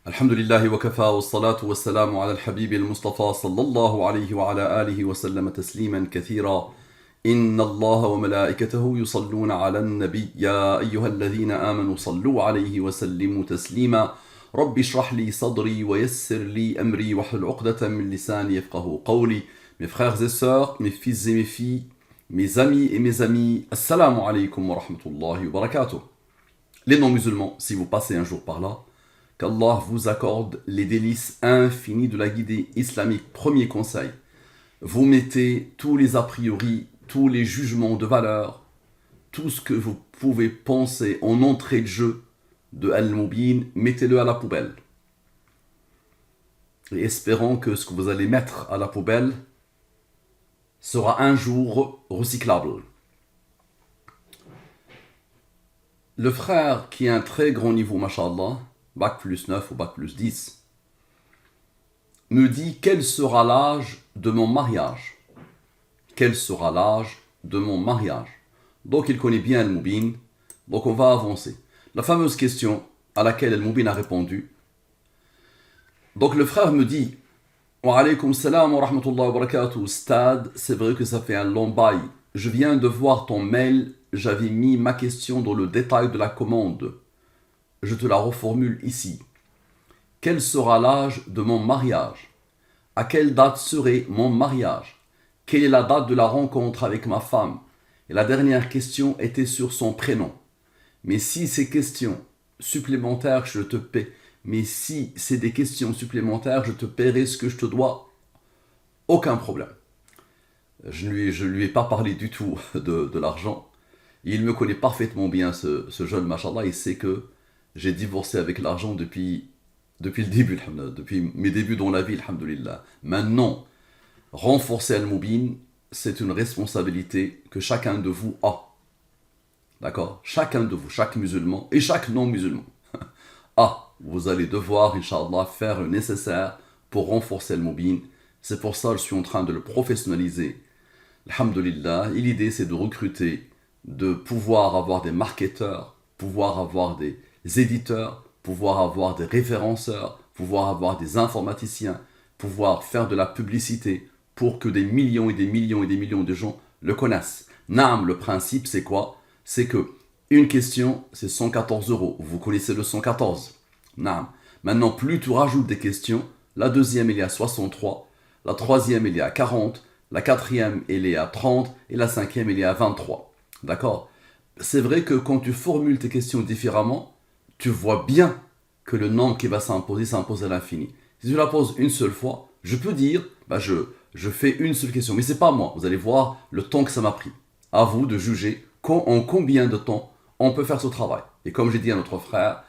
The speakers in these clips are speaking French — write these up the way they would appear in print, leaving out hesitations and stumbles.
الحمد لله وكفى والصلاة والسلام على الحبيب المصطفى صلى الله عليه وعلى آله وسلم تسليما كثيرا. إن الله وملائكته يصلون على النبي يا أيها الذين آمنوا صلوا عليه وسلموا تسليما. رب اشرح لي صدري ويسر لي أمري واحلل عقدة من لساني يفقهوا قولي. Mes frères et sœurs, mes fils et mes filles, mes amis et mes amis, assalamu alaikum wa rahmatullahi wa barakatuh. Les non-musulmans, si vous passez un jour par là, qu'Allah vous accorde les délices infinies de la guidée islamique. Premier conseil, vous mettez tous les a priori, tous les jugements de valeur, tout ce que vous pouvez penser en entrée de jeu de Al-Mubin, mettez-le à la poubelle. Et espérons que ce que vous allez mettre à la poubelle sera un jour recyclable. Le frère qui a un très grand niveau, mashallah, bac plus 9 ou bac plus 10, me dit quel sera l'âge de mon mariage. Quel sera l'âge de mon mariage? Donc il connaît bien Al-Mubin, donc on va avancer. La fameuse question à laquelle Al-Mubin a répondu. Donc le frère me dit, wa alaykum salam wa rahmatullahi wa barakatuh, Stade, c'est vrai que ça fait un long bail. Je viens de voir ton mail, j'avais mis ma question dans le détail de la commande. Je te la reformule ici. Quel sera l'âge de mon mariage? À quelle date serait mon mariage? Quelle est la date de la rencontre avec ma femme? Et la dernière question était sur son prénom. Mais si ces questions supplémentaires, je te paie. Mais si c'est des questions supplémentaires, je te paierai ce que je te dois. Aucun problème. Je lui ai pas parlé du tout de l'argent. Il me connaît parfaitement bien, ce jeune machallah. Il sait que j'ai divorcé avec l'argent depuis le début, depuis mes débuts dans la vie, alhamdoulilah. Maintenant, renforcer Al-Mubin, c'est une responsabilité que chacun de vous a. D'accord? Chacun de vous, chaque musulman et chaque non-musulman a. Vous allez devoir, Inch'Allah, faire le nécessaire pour renforcer Al-Mubin. C'est pour ça que je suis en train de le professionnaliser. Alhamdulillah. Et l'idée, c'est de recruter, de pouvoir avoir des marketeurs, pouvoir avoir des éditeurs, pouvoir avoir des référenceurs, pouvoir avoir des informaticiens, pouvoir faire de la publicité pour que des millions et des millions et des millions de gens le connaissent. Naam, le principe, c'est quoi? C'est que une question, c'est 114 €. Vous connaissez le 114. Naam. Maintenant, plus tu rajoutes des questions, la deuxième, elle est à 63, la troisième, elle est à 40, la quatrième, elle est à 30, et la cinquième, elle est à 23. D'accord? C'est vrai que quand tu formules tes questions différemment, tu vois bien que le nombre qui va s'impose à l'infini. Si tu la poses une seule fois, je peux dire, je fais une seule question, mais c'est pas moi. Vous allez voir le temps que ça m'a pris. À vous de juger en combien de temps on peut faire ce travail. Et comme j'ai dit à notre frère,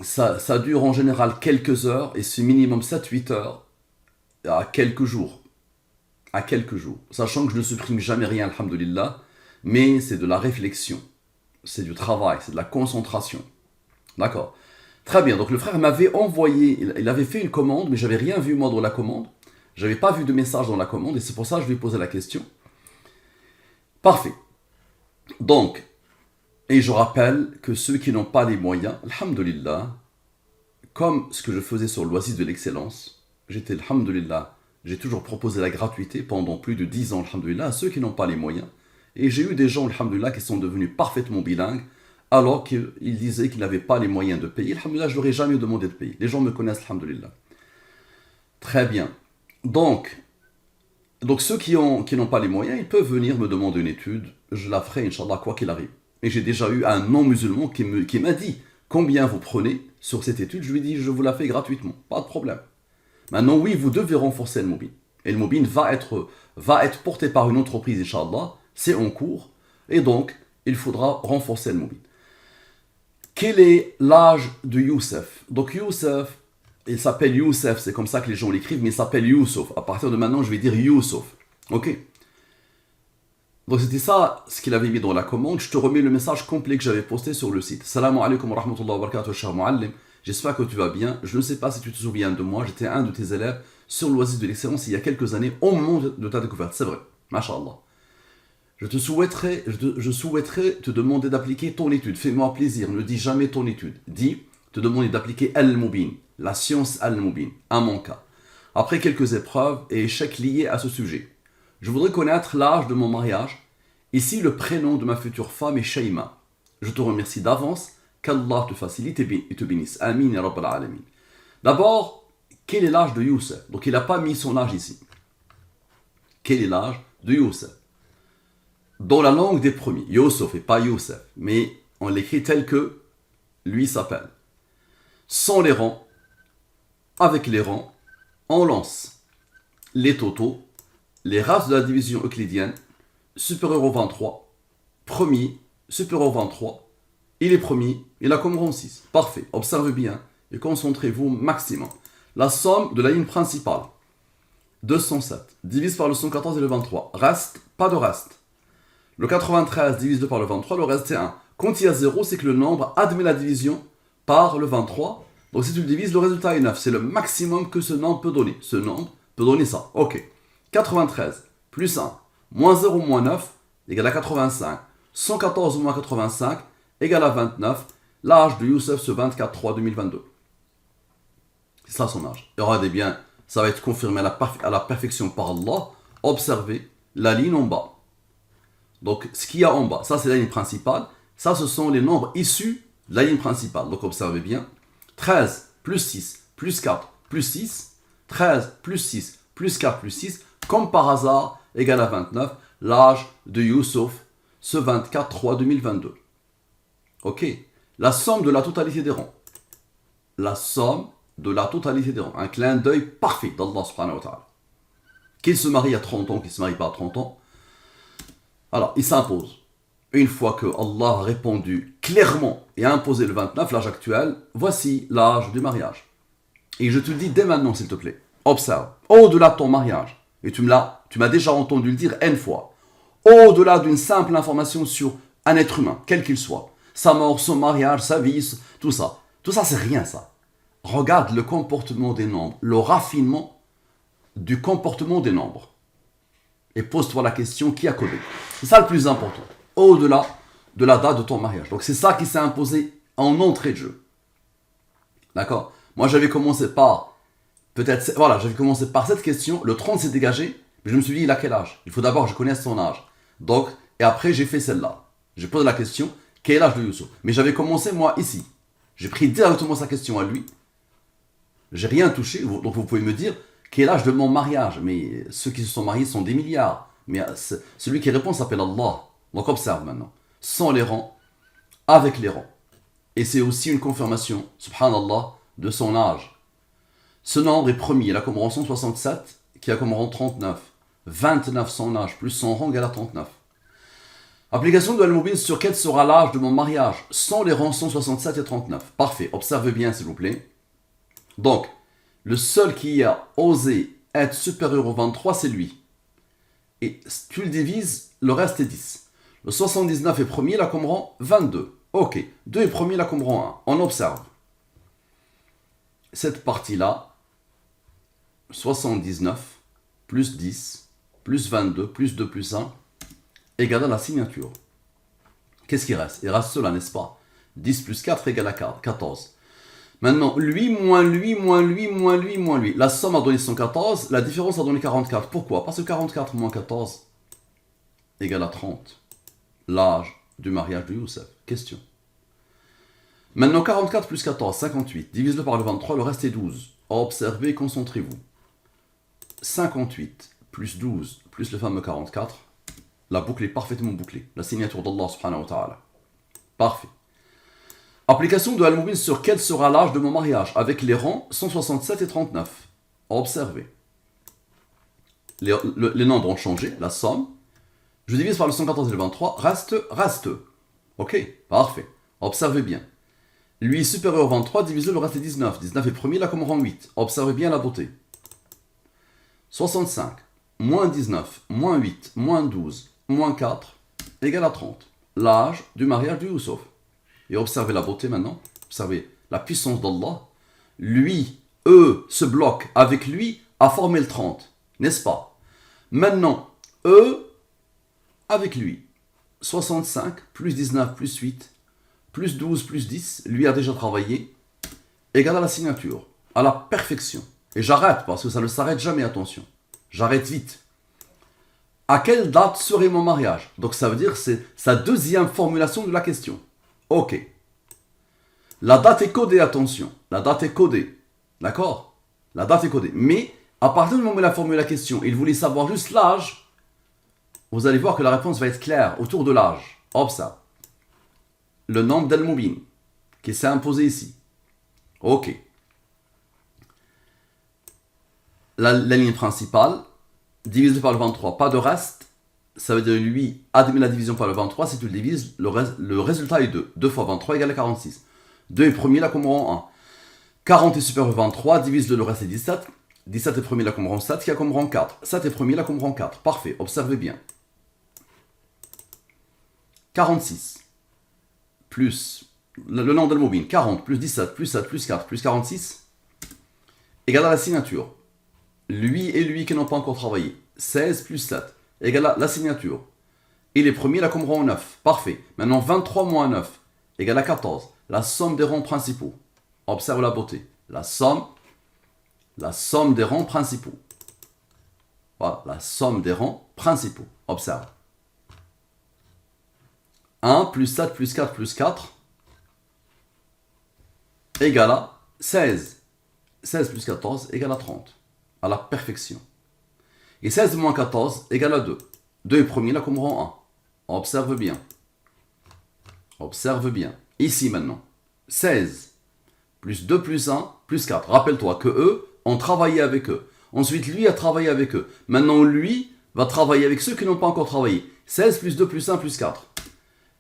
ça dure en général quelques heures, et c'est minimum 7-8 heures à quelques jours. À quelques jours. Sachant que je ne supprime jamais rien, alhamdulillah, mais c'est de la réflexion, c'est du travail, c'est de la concentration. D'accord? Très bien, donc le frère m'avait envoyé, il avait fait une commande, mais j'avais rien vu moi dans la commande. J'avais pas vu de message dans la commande, et c'est pour ça que je lui ai posé la question. Parfait. Donc, et je rappelle que ceux qui n'ont pas les moyens, alhamdulillah, comme ce que je faisais sur l'Oasis de l'excellence, j'étais, alhamdulillah, j'ai toujours proposé la gratuité pendant plus de 10 ans, alhamdulillah, à ceux qui n'ont pas les moyens. Et j'ai eu des gens, alhamdulillah, qui sont devenus parfaitement bilingues, alors qu'ils disaient qu'ils n'avaient pas les moyens de payer. Alhamdulillah, je leur ai jamais demandé de payer. Les gens me connaissent, alhamdulillah. Très bien. Donc ceux qui n'ont pas les moyens, ils peuvent venir me demander une étude. Je la ferai, Inch'Allah, quoi qu'il arrive. Et j'ai déjà eu un non-musulman qui m'a dit combien vous prenez sur cette étude. Je lui ai dit, je vous la fais gratuitement. Pas de problème. Maintenant, oui, vous devez renforcer Al-Mubin. Et Al-Mubin va être porté par une entreprise, Inch'Allah. C'est en cours. Et donc, il faudra renforcer Al-Mubin. Quel est l'âge de Youssef? Donc Youssef, il s'appelle Youssef, c'est comme ça que les gens l'écrivent, mais il s'appelle Youssouf. À partir de maintenant, je vais dire Youssouf. Ok? Donc c'était ça ce qu'il avait mis dans la commande. Je te remets le message complet que j'avais posté sur le site. Salam alaikum wa rahmatullahi wa barakatuh, cher Muallim. J'espère que tu vas bien. Je ne sais pas si tu te souviens de moi. J'étais un de tes élèves sur l'Oasis de l'excellence il y a quelques années, au moment de ta découverte. C'est vrai. Masha'Allah. Je souhaiterais te demander d'appliquer ton étude. Fais-moi plaisir. Ne dis jamais ton étude. Dis, te demander d'appliquer Al-Mubin, la science Al-Mubin, à mon cas. Après quelques épreuves et échecs liés à ce sujet, je voudrais connaître l'âge de mon mariage. Ici, le prénom de ma future femme est Shaima. Je te remercie d'avance, qu'Allah te facilite et te bénisse. Amin ya Rabbal Alamin. D'abord, quel est l'âge de Youssef? Donc il n'a pas mis son âge ici. Quel est l'âge de Youssef? Dans la langue des premiers, Youssef et pas Youssef, mais on l'écrit tel que lui s'appelle. Sans les rangs, avec les rangs, on lance les totaux, les races de la division euclidienne, supérieur au 23, premier, supérieur au 23, il est premier, il a comme rang 6. Parfait, observez bien et concentrez-vous maximum. La somme de la ligne principale, 207, divise par le 114 et le 23, reste, pas de reste. Le 93 divise 2 par le 23, le reste c'est 1. Quand il y a 0, c'est que le nombre admet la division par le 23. Donc si tu le divises, le résultat est 9. C'est le maximum que ce nombre peut donner. Ce nombre peut donner ça. Ok. 93 plus 1 moins 0 moins 9 égale à 85. 114 moins 85 égale à 29. L'âge de Youssef ce 24/3/2022. C'est ça son âge. Et regardez bien, ça va être confirmé à la perfection par Allah. Observez la ligne en bas. Donc ce qu'il y a en bas, ça c'est la ligne principale. Ça ce sont les nombres issus de la ligne principale. Donc observez bien. 13 plus 6 plus 4 plus 6. 13 plus 6 plus 4 plus 6. Comme par hasard, égale à 29. L'âge de Youssouf, ce 24/3/2022. Ok. La somme de la totalité des rangs. La somme de la totalité des rangs. Un clin d'œil parfait d'Allah subhanahu wa ta'ala. Qu'il se marie à 30 ans, qu'il ne se marie pas à 30 ans. Alors, il s'impose. Une fois que Allah a répondu clairement et a imposé le 29, l'âge actuel, voici l'âge du mariage. Et je te le dis dès maintenant, s'il te plaît. Observe. Au-delà de ton mariage, et tu m'as déjà entendu le dire N fois, au-delà d'une simple information sur un être humain, quel qu'il soit, sa mort, son mariage, sa vie, tout ça. Tout ça, c'est rien, ça. Regarde le comportement des nombres, le raffinement du comportement des nombres. Et pose-toi la question, qui a codé? C'est ça le plus important, au-delà de la date de ton mariage. Donc c'est ça qui s'est imposé en entrée de jeu. D'accord? Moi j'avais commencé par, j'avais commencé par cette question, le 30 s'est dégagé, mais je me suis dit, il a quel âge? Il faut d'abord que je connaisse son âge. Donc, et après j'ai fait celle-là. J'ai posé la question, quel est l'âge de Youssouf? Mais j'avais commencé moi ici. J'ai pris directement sa question à lui. J'ai rien touché, donc vous pouvez me dire, quel est l'âge de mon mariage? Mais ceux qui se sont mariés sont des milliards. Mais celui qui répond s'appelle Allah. Donc observe maintenant. Sans les rangs, avec les rangs. Et c'est aussi une confirmation, subhanallah, de son âge. Ce nombre est premier, il a comme rang 167, qui a comme rang 39. 29 son âge, plus son rang égale à 39. Application de Al-Mubin sur quel sera l'âge de mon mariage, sans les rangs 167 et 39. Parfait, observez bien s'il vous plaît. Donc, le seul qui a osé être supérieur au 23, c'est lui. Et tu le divises, le reste est 10. Le 79 est premier, il a comme rang 22. Ok, 2 est premier, il a comme rang 1. On observe. Cette partie-là, 79 plus 10 plus 22 plus 2 plus 1 égale à la signature. Qu'est-ce qui reste? Il reste cela, n'est-ce pas? 10 plus 4 égale à 14. Maintenant, lui, moins lui, moins lui, moins lui, moins lui. La somme a donné 114, la différence a donné 44. Pourquoi? Parce que 44 moins 14 égale à 30. L'âge du mariage de Youssef. Question. Maintenant, 44 plus 14, 58. Divise-le par le 23, le reste est 12. Observez, concentrez-vous. 58 plus 12 plus le fameux 44. La boucle est parfaitement bouclée. La signature d'Allah subhanahu wa ta'ala. Parfait. Application de Al-Mubin sur quel sera l'âge de mon mariage avec les rangs 167 et 39. Observez. Les nombres ont changé, la somme. Je divise par le 114 et le 23, reste. Ok, parfait. Observez bien. Lui est supérieur au 23, divisé le reste est 19. 19 est premier, là comme rang 8. Observez bien la beauté. 65, moins 19, moins 8, moins 12, moins 4, égale à 30. L'âge du mariage de Youssouf. Et observez la beauté maintenant. Observez la puissance d'Allah. Lui, eux, se bloquent avec lui à former le 30. N'est-ce pas? Maintenant, eux, avec lui. 65, plus 19, plus 8, plus 12, plus 10. Lui a déjà travaillé. égale à la signature. À la perfection. Et j'arrête parce que ça ne s'arrête jamais, attention. J'arrête vite. À quelle date serait mon mariage? Donc ça veut dire que c'est sa deuxième formulation de la question. Ok. La date est codée, attention. La date est codée. D'accord? La date est codée. Mais à partir du moment où il a formulé la question, il voulait savoir juste l'âge, vous allez voir que la réponse va être claire autour de l'âge. Observe. Le nombre d'Al-Mubin qui s'est imposé ici. Ok. La ligne principale, divisé par le 23, pas de reste. Ça veut dire lui, admet la division par le 23, si tu le divises, le résultat est 2. 2 fois 23 égale à 46. 2 est premier, la commande en 1. 40 est supérieur au 23, divise le reste est 17. 17 est premier, la commande 7, qui a commande 4. 7 est premier, la commande 4. Parfait, observez bien. 46 plus le nom de l'Al-Mubin, 40 plus 17 plus 7 plus 4 plus 46 égale à la signature. Lui et lui qui n'ont pas encore travaillé. 16 plus 7 égale à la signature. Il est premier, la commande 9. Parfait. Maintenant 23 moins 9 égale à 14. La somme des rangs principaux. Observe la beauté. La somme des rangs principaux. Voilà, la somme des rangs principaux. Observe. 1 plus 7 plus 4 plus 4 égale à 16. 16 plus 14 égale à 30. À la perfection. Et 16 moins 14 égale à 2. 2 est premier, la commande 1. Observe bien. Observe bien. Ici maintenant. 16 plus 2 plus 1 plus 4. Rappelle-toi que eux ont travaillé avec eux. Ensuite, lui a travaillé avec eux. Maintenant, lui va travailler avec ceux qui n'ont pas encore travaillé. 16 plus 2 plus 1 plus 4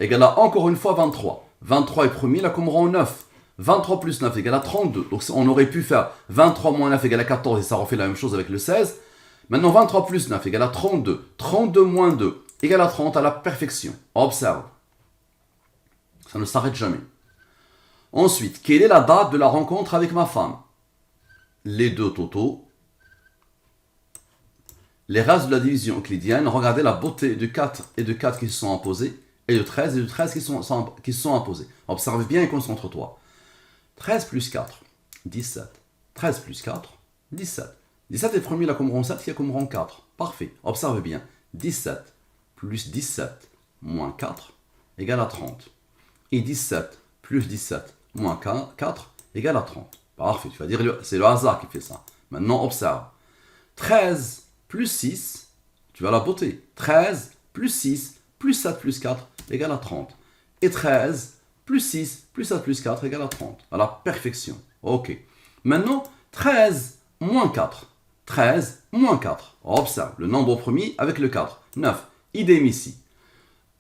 égale à encore une fois 23. 23 est premier, la commande 9. 23 plus 9 égale à 32. Donc on aurait pu faire 23 moins 9 égale à 14 et ça refait la même chose avec le 16. Maintenant 23 plus 9 égale à 32. 32 moins 2 égale à 30 à la perfection. Observe. Ça ne s'arrête jamais. Ensuite, quelle est la date de la rencontre avec ma femme? Les deux totaux. Les restes de la division euclidienne. Regardez la beauté de 4 et de 4 qui se sont imposés. Et de 13 et de 13 qui se sont imposés. Observe bien et concentre-toi. 13 plus 4, 17. 13 plus 4, 17. 17 est premier, la commande 7 qui a commande 4. Parfait. Observe bien. 17 plus 17 moins 4 égale à 30. Et 17 plus 17 moins 4 égale à 30. Parfait. Tu vas dire, c'est le hasard qui fait ça. Maintenant, observe. 13 plus 6, tu vas la beauté. 13 plus 6 plus 7 plus 4 égale à 30. Et 13 plus 6 plus 7 plus 4 égale à 30. À la perfection. Ok. Maintenant, 13 moins 4. 13 moins 4. Observe le nombre premier avec le 4. 9. Idem ici.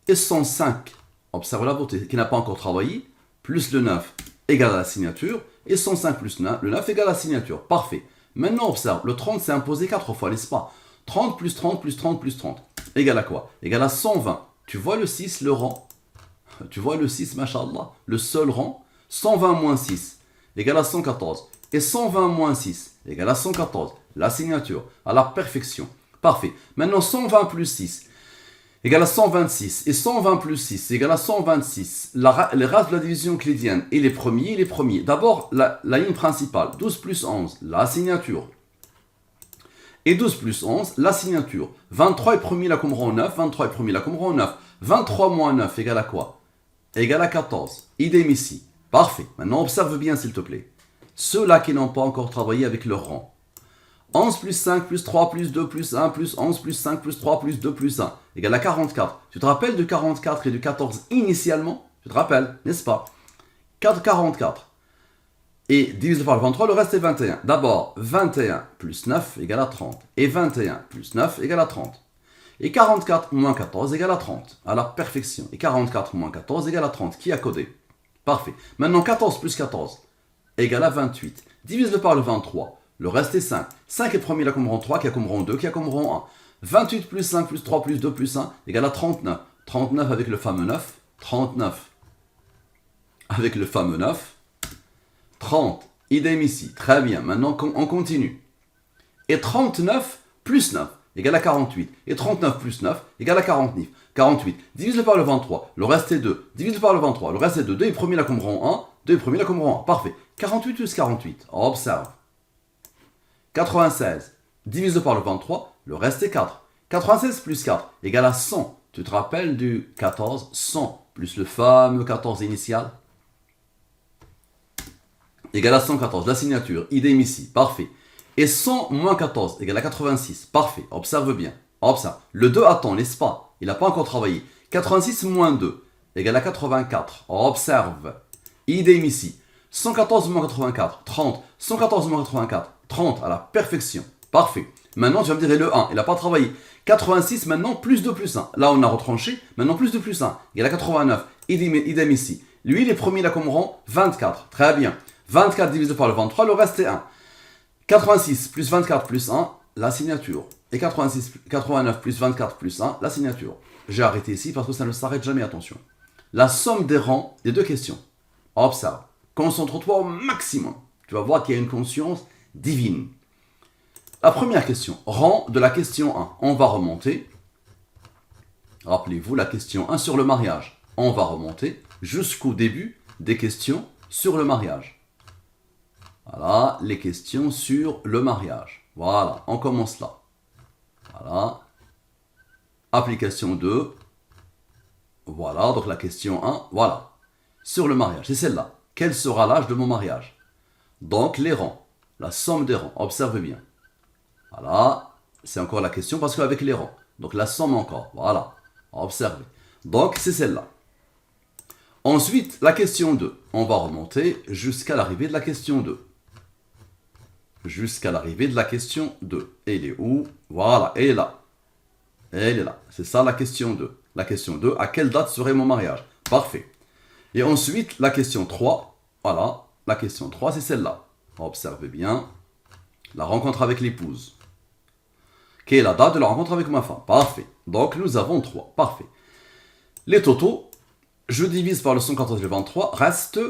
Et 105. Observe la beauté qui n'a pas encore travaillé. Plus le 9 égale à la signature. Et 105 plus 9, le 9 égale à la signature. Parfait. Maintenant, observe. Le 30 s'est imposé 4 fois, n'est-ce pas? 30 plus 30 plus 30 plus 30. Égale à quoi? Égale à 120. Tu vois le 6, le rang? Tu vois le 6, machallah, le seul rang? 120 moins 6 égale à 114. Et 120 moins 6 égale à 114. La signature, à la perfection. Parfait. Maintenant, 120 plus 6 égale à 126. Et 120 plus 6 égale à 126. Les races de la division euclidienne. Et les premiers. D'abord, la ligne principale. 12 plus 11, la signature. Et 12 plus 11, la signature. 23 est premier, la commande 9. 23 est premier, la commande 9. 23 moins 9 égale à quoi? Égale à 14. Idem ici. Parfait. Maintenant, observe bien, s'il te plaît. Ceux-là qui n'ont pas encore travaillé avec leur rang. 11 plus 5 plus 3 plus 2 plus 1 plus 11 plus 5 plus 3 plus 2 plus 1 égale à 44. Tu te rappelles de 44 et de 14 initialement? Tu te rappelles, n'est-ce pas? 44. Et divisé par le 23, le reste est 21. D'abord, 21 plus 9 égale à 30. Et 21 plus 9 égale à 30. Et 44 moins 14 égale à 30. À la perfection. Et 44 moins 14 égale à 30. Qui a codé? Parfait. Maintenant, 14 plus 14 égale à 28. Divise-le par le 23. Le reste est 5. 5 est premier, la commande 3, qui a commande 2, qui a commande 1. 28 plus 5 plus 3 plus 2 plus 1 égale à 39. 39 avec le fameux 9. 39 avec le fameux 9. 30. Idem ici. Très bien. Maintenant, on continue. Et 39 plus 9 égale à 48. Et 39 plus 9 égale à 49. 48. Divise-le par le 23. Le reste est 2. Divise-le par le 23. Le reste est 2. 2 est premier, la commande 1. 2 est premier, la commande 1. Parfait. 48 plus 48. Observe. 96 divisé par le 23, le reste est 4. 96 plus 4 égale à 100. Tu te rappelles du 14, 100 plus le fameux 14 initial égale à 114. La signature, idem ici, parfait. Et 100 moins 14 égale à 86, parfait. Observe bien, observe. Le 2 attend, n'est-ce pas? Il n'a pas encore travaillé. 86 moins 2 égale à 84. Observe. Idem ici. 114 moins 84, 30. 114 moins 84, 30 à la perfection. Parfait. Maintenant, tu vas me dire, et le 1, il n'a pas travaillé. 86 maintenant, plus 2 plus 1. Là, on a retranché. Maintenant, plus 2 plus 1. Il a 89. Idem ici. Lui, les premiers, il a comme rang 24. Très bien. 24 divisé par le 23, le reste est 1. 86 plus 24 plus 1, la signature. Et 89 plus 24 plus 1, la signature. J'ai arrêté ici parce que ça ne s'arrête jamais, attention. La somme des rangs des deux questions. Observe. Concentre-toi au maximum. Tu vas voir qu'il y a une conscience divine. La première question, rang de la question 1. On va remonter. Rappelez-vous la question 1 sur le mariage. On va remonter jusqu'au début des questions sur le mariage. Voilà, les questions sur le mariage. Voilà, on commence là. Voilà. Application 2. Voilà, donc la question 1, voilà. Sur le mariage, c'est celle-là. Quel sera l'âge de mon mariage? Donc les rangs, la somme des rangs, observe bien. Voilà, c'est encore la question parce qu'avec les rangs. Donc la somme encore, voilà, observez. Donc c'est celle-là. Ensuite, la question 2. On va remonter jusqu'à l'arrivée de la question 2. Jusqu'à l'arrivée de la question 2. Elle est où? Voilà, elle est là. Elle est là. C'est ça la question 2. La question 2, à quelle date serait mon mariage? Parfait. Et ensuite, la question 3. Voilà, la question 3, c'est celle-là. Observez bien. La rencontre avec l'épouse. Quelle est la date de la rencontre avec ma femme? Parfait. Donc, nous avons 3. Parfait. Les totaux, je divise par le 114 et le 23, reste,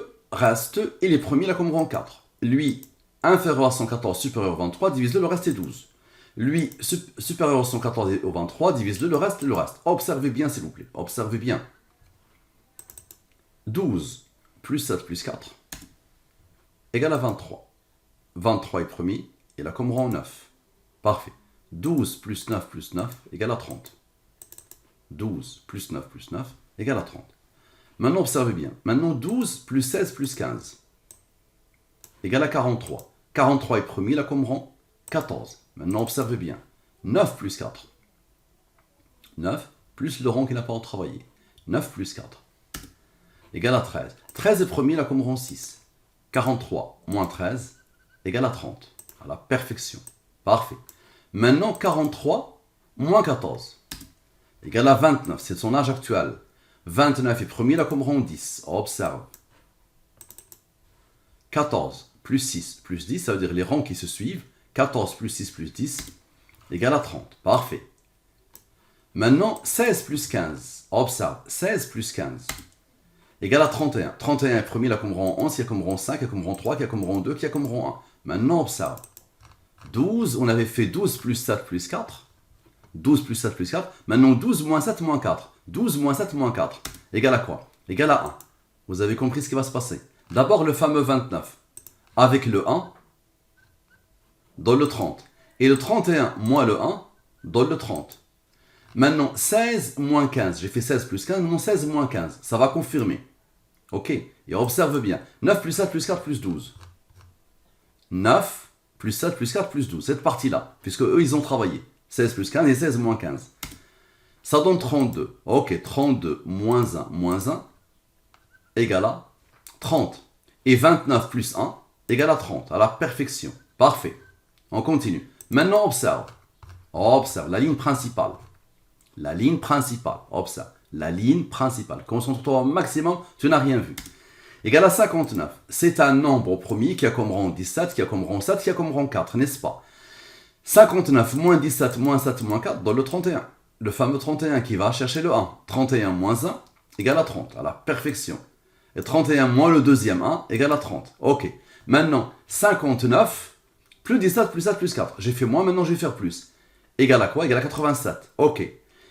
et les premiers, là, comme rang 4. Lui, inférieur à 114, supérieur au 23, divise-le, le reste est 12. Lui, supérieur au 114 et au 23, divise-le, le reste. Observez bien, s'il vous plaît. Observez bien. 12 plus 7 plus 4 égale à 23. 23 est premier, il a comme rang 9. Parfait. 12 plus 9 égale à 30. 12 plus 9 égale à 30. Maintenant, observez bien. Maintenant, 12 plus 16 plus 15 égale à 43. 43 est premier, il a comme rang 14. Maintenant, observez bien. 9 plus 4. 9 plus le rang qu'il n'a pas travaillé. 9 plus 4 égale à 13. 13 est premier, il a comme rang 6. 43 moins 13 égale à 30. À la perfection. Parfait. Maintenant, 43 moins 14 égale à 29. C'est son âge actuel. 29 est premier, il a comme rang 10. Observe. 14 plus 6 plus 10, ça veut dire les rangs qui se suivent. 14 plus 6 plus 10 égale à 30. Parfait. Maintenant, 16 plus 15. Observe. 16 plus 15 égale à 31. 31 est premier, il a comme rang 11, il a comme rang 5, il a comme rang 3, il a comme rang 2, il a comme rang 1. Maintenant, observe. 12, on avait fait 12 plus 7 plus 4. 12 plus 7 plus 4. Maintenant, 12 moins 7 moins 4. 12 moins 7 moins 4 égale à quoi? Égale à 1. Vous avez compris ce qui va se passer. D'abord, le fameux 29. Avec le 1, donne le 30. Et le 31 moins le 1, donne le 30. Maintenant, 16 moins 15. J'ai fait 16 plus 15. Maintenant, 16 moins 15. Ça va confirmer. Ok. Et observe bien. 9 plus 7 plus 4 plus 12. 9 plus 7 plus 4 plus 12. Cette partie-là. Puisque eux, ils ont travaillé. 16 plus 15 et 16 moins 15. Ça donne 32. Ok. 32 moins 1 égale à 30. Et 29 plus 1 égale à 30. À la perfection. Parfait. On continue. Maintenant, observe. Observe la ligne principale. La ligne principale. Observe. La ligne principale. Concentre-toi au maximum, tu n'as rien vu. Égale à 59. C'est un nombre premier qui a comme rang 17, qui a comme rang 7, qui a comme rang 4, n'est-ce pas? 59 moins 17 moins 7 moins 4 donne le 31. Le fameux 31 qui va chercher le 1. 31 moins 1 égale à 30. À la perfection. Et 31 moins le deuxième 1 égale à 30. Ok. Maintenant, 59 plus 17 plus 7 plus 4. J'ai fait moins, maintenant je vais faire plus. Égale à quoi? Égale à 87. Ok.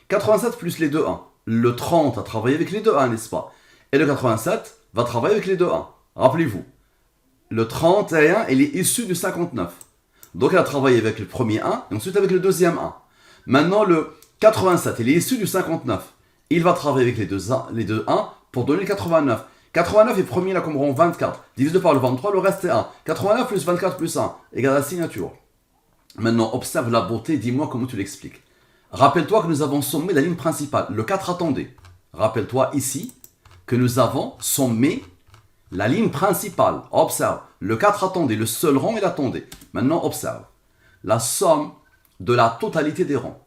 87 plus les deux 1. Le 30 a travaillé avec les deux 1, n'est-ce pas? Et le 87 va travailler avec les deux 1. Rappelez-vous. Le 31, il est issu du 59. Donc elle a travaillé avec le premier 1 et ensuite avec le deuxième 1. Maintenant, le 87, il est issu du 59. Il va travailler avec les deux 1 pour donner le 89. 89 est premier, là, comme rond 24. Divisé par le 23, le reste est 1. 89 plus 24 plus 1 égale la signature. Maintenant, observe la beauté, dis-moi comment tu l'expliques. Rappelle-toi que nous avons sommé la ligne principale. Le 4 attendait. Rappelle-toi ici que nous avons sommé la ligne principale. Observe. Le 4 attendait. Le seul rang, il attendait. Maintenant, observe. La somme de la totalité des rangs.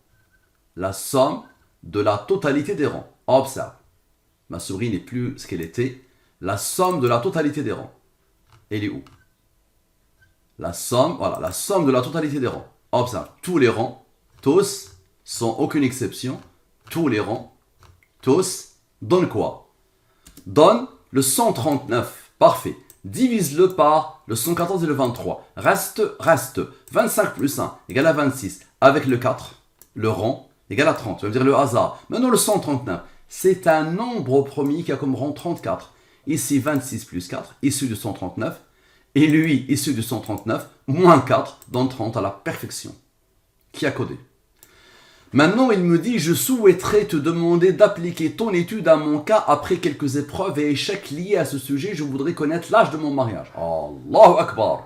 La somme de la totalité des rangs. Observe. Ma souris n'est plus ce qu'elle était. La somme de la totalité des rangs. Elle est où? La somme, voilà, la somme de la totalité des rangs. Observe. Tous les rangs, tous, sans aucune exception, tous les rangs, tous, donnent quoi? Donne le 139. Parfait. Divise-le par le 114 et le 23. Reste 25 plus 1 égale à 26. Avec le 4, le rang égale à 30. Ça veut dire le hasard. Maintenant le 139. C'est un nombre premier qui a comme rang 34. Ici 26 plus 4, issu du 139. Et lui, issu du 139, moins 4, donne 30 à la perfection. Qui a codé? Maintenant, il me dit, je souhaiterais te demander d'appliquer ton étude à mon cas après quelques épreuves et échecs liés à ce sujet. Je voudrais connaître l'âge de mon mariage. Allahu Akbar.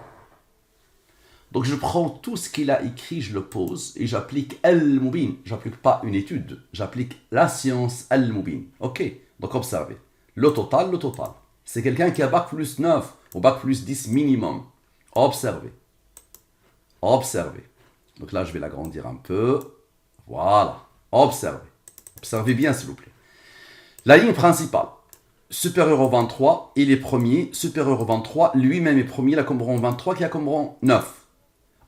Donc je prends tout ce qu'il a écrit, je le pose et j'applique Al-Mubin. J'applique pas une étude, j'applique la science Al-Mubin. Ok, donc observez. Le total. C'est quelqu'un qui a bac plus 9 ou bac plus 10 minimum. Observez. Donc là, je vais l'agrandir un peu. Voilà. Observez. Observez bien, s'il vous plaît. La ligne principale. Supérieur au 23, il est premier. Supérieur au 23, lui-même est premier. Il a comme rang 23 qui a comme rang 9.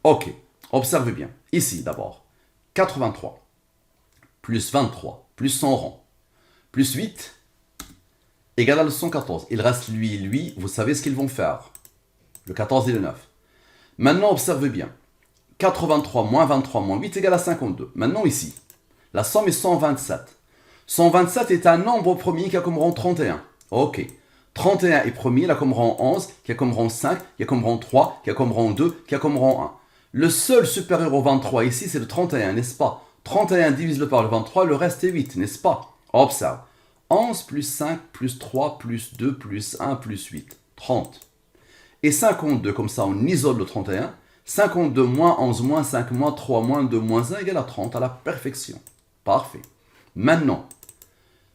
Ok. Observez bien. Ici, d'abord. 83. Plus 23. Plus 100 rangs. Plus 8. Égal à le 114. Il reste lui et lui. Vous savez ce qu'ils vont faire. Le 14 et le 9. Maintenant, observez bien. 83 moins 23 moins 8 égale à 52. Maintenant ici, la somme est 127. 127 est un nombre premier qui a comme rang 31. Ok. 31 est premier, il a comme rang 11, qui a comme rang 5, qui a comme rang 3, qui a comme rang 2, qui a comme rang 1. Le seul supérieur au 23 ici, c'est le 31, n'est-ce pas? 31 divise-le par le 23, le reste est 8, n'est-ce pas? Observe. 11 plus 5 plus 3 plus 2 plus 1 plus 8. 30. Et 52, comme ça on isole le 31. 52 moins 11 moins 5 moins 3 moins 2 moins 1 égale à 30 à la perfection. Parfait. Maintenant,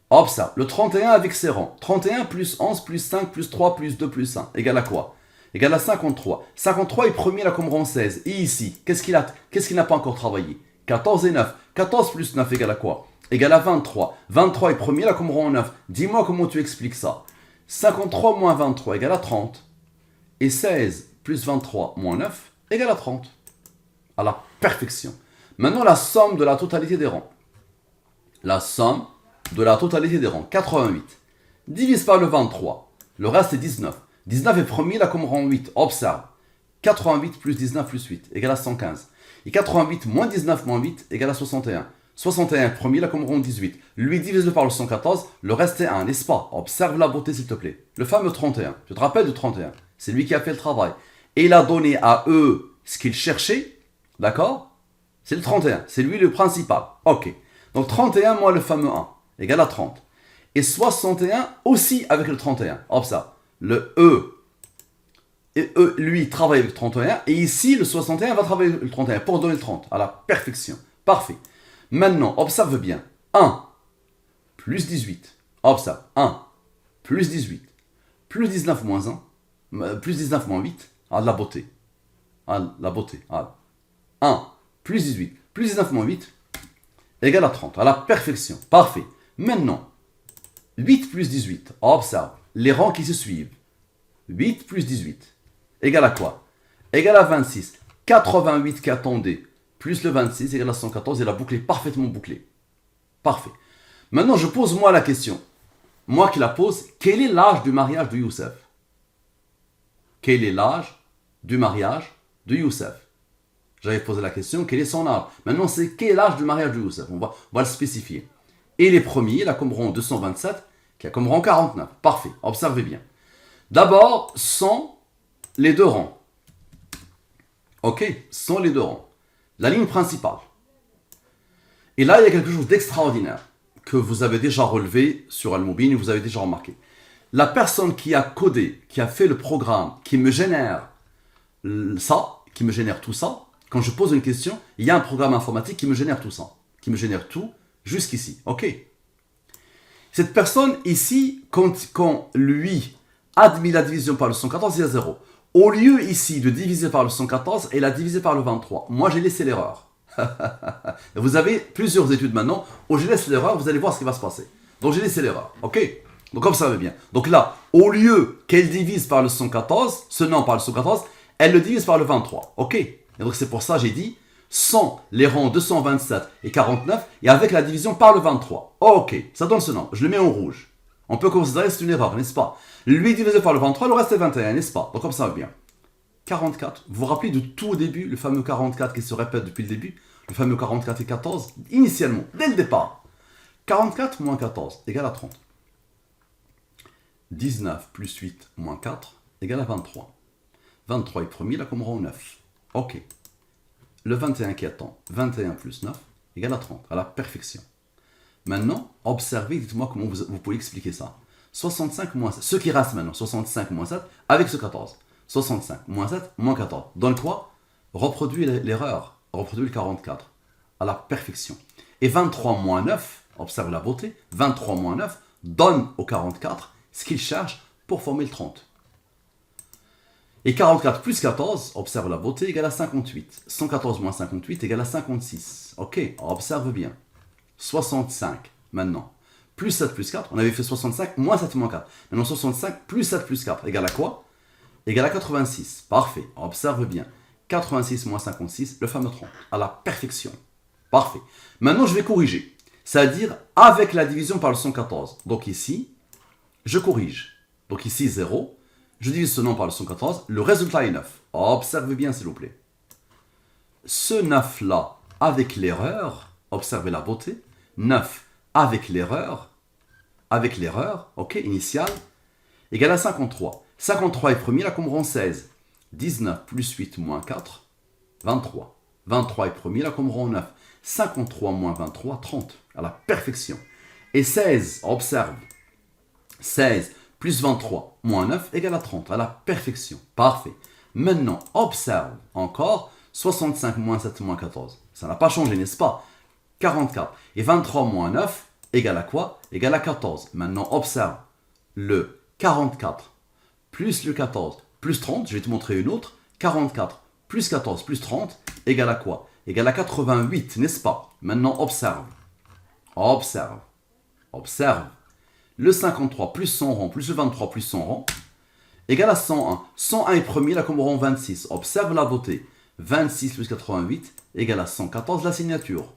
observe, le 31 avec ses rangs. 31 plus 11 plus 5 plus 3 plus 2 plus 1 égale à quoi? Égale à 53. 53 est premier là comme rang 16. Et ici, qu'est-ce qu'il n'a pas encore travaillé? 14 et 9. 14 plus 9 égale à quoi? Égale à 23. 23 est premier là comme rang 9. Dis-moi comment tu expliques ça. 53 moins 23 égale à 30. Et 16 plus 23 moins 9 égale à 30. À la perfection. Maintenant, la somme de la totalité des rangs. La somme de la totalité des rangs. 88. Divise par le 23. Le reste est 19. 19 est premier, là comme rang 8. Observe. 88 plus 19 plus 8 égale à 115. Et 88 moins 19 moins 8 égale à 61. 61 premier, là comme rang 18. Lui divise-le par le 114. Le reste est 1, n'est-ce pas? Observe la beauté, s'il te plaît. Le fameux 31. Tu te rappelles du 31? C'est lui qui a fait le travail. Et il a donné à eux ce qu'ils cherchaient, d'accord? C'est le 31, c'est lui le principal. Ok. Donc 31 moins le fameux 1, égale à 30. Et 61 aussi avec le 31. Observe. Le E, et E, lui, travaille avec le 31. Et ici, le 61 va travailler avec le 31 pour donner le 30, à la perfection. Parfait. Maintenant, observe bien. 1 plus 18. Observe. 1 plus 18. Plus 19 moins 1. Plus 19 moins 8. Ah, de la beauté. Ah, la beauté. Ah. 1 plus 18 plus 19 moins 8 égale à 30. À la perfection. Parfait. Maintenant, 8 plus 18. Observe. Les rangs qui se suivent. 8 plus 18 égale à quoi? Égale à 26. 88 qui attendait plus le 26 égale à 114. Et la boucle est parfaitement bouclée. Parfait. Maintenant, je pose moi la question. Moi qui la pose, quel est l'âge du mariage de Youssef? Quel est l'âge du mariage de Youssef? J'avais posé la question, quel est son âge? Maintenant, c'est quel est l'âge du mariage de Youssef? On va le spécifier. Et les premiers, il a comme rang 227, qui a comme rang 49. Parfait, observez bien. D'abord, 100 les deux rangs. Ok, ce sont les deux rangs. La ligne principale. Et là, il y a quelque chose d'extraordinaire que vous avez déjà relevé sur Al-Mubin et vous avez déjà remarqué. La personne qui a codé, qui a fait le programme, qui me génère ça, qui me génère tout ça, quand je pose une question, il y a un programme informatique qui me génère tout ça, qui me génère tout jusqu'ici. Ok. Cette personne ici, quand lui admet la division par le 114, il y a 0. Au lieu ici de diviser par le 114, il a divisé par le 23. Moi, j'ai laissé l'erreur. Vous avez plusieurs études maintenant où je laisse l'erreur, vous allez voir ce qui va se passer. Donc, j'ai laissé l'erreur. Ok. Donc, comme ça va bien. Donc là, au lieu qu'elle divise par le 114, ce nom par le 114, elle le divise par le 23. Ok. Et donc, c'est pour ça que j'ai dit 100, les rangs 227 et 49, et avec la division par le 23. Ok, ça donne ce nom. Je le mets en rouge. On peut considérer que c'est une erreur, n'est-ce pas? Lui divisé par le 23, le reste est 21, n'est-ce pas? Donc comme ça va bien. 44, vous vous rappelez de tout au début, le fameux 44 qui se répète depuis le début, le fameux 44 et 14, initialement, dès le départ. 44 moins 14 égale à 30. 19 plus 8 moins 4 égale à 23. 23 est premier, là comme rang 9. Ok. Le 21 qui attend, 21 plus 9 égale à 30, à la perfection. Maintenant, observez, dites-moi comment vous pouvez expliquer ça. 65 moins 7, ce qui reste maintenant, 65 moins 7 avec ce 14. 65 moins 7 moins 14. Donne quoi? Reproduit l'erreur, reproduit le 44, à la perfection. Et 23 moins 9, observe la beauté, 23 moins 9 donne au 44 ce qu'il cherche pour former le 30. Et 44 plus 14, observe la beauté, égale à 58. 114 moins 58 égale à 56. Ok, observe bien. 65, maintenant. Plus 7 plus 4, on avait fait 65 moins 7 moins 4. Maintenant 65 plus 7 plus 4 égale à quoi? Égale à 86. Parfait, observe bien. 86 moins 56, le fameux 30, à la perfection. Parfait. Maintenant je vais corriger. C'est-à-dire avec la division par le 114. Donc ici, je corrige. Donc ici 0. Je divise ce nom par le 114, le résultat est 9. Observez bien s'il vous plaît. Ce 9-là, avec l'erreur, observez la beauté, 9 avec l'erreur, ok, initiale, égale à 53. 53 est premier, là comme rang 16. 19 plus 8 moins 4, 23. 23 est premier, là comme rang 9. 53 moins 23, 30, à la perfection. Et 16, observe, 16 plus 23 moins 9 égale à 30, à la perfection. Parfait. Maintenant, observe encore 65 moins 7 moins 14. Ça n'a pas changé, n'est-ce pas? 44. Et 23 moins 9 égale à quoi? Égale à 14. Maintenant, observe le 44 plus le 14 plus 30. Je vais te montrer une autre. 44 plus 14 plus 30 égale à quoi? Égale à 88, n'est-ce pas? Maintenant, observe. Observe. Observe. Le 53 plus son rang plus le 23 plus son rang égale à 101. 101 est premier, là comme rang 26. Observe la beauté. 26 plus 88 égale à 114, la signature.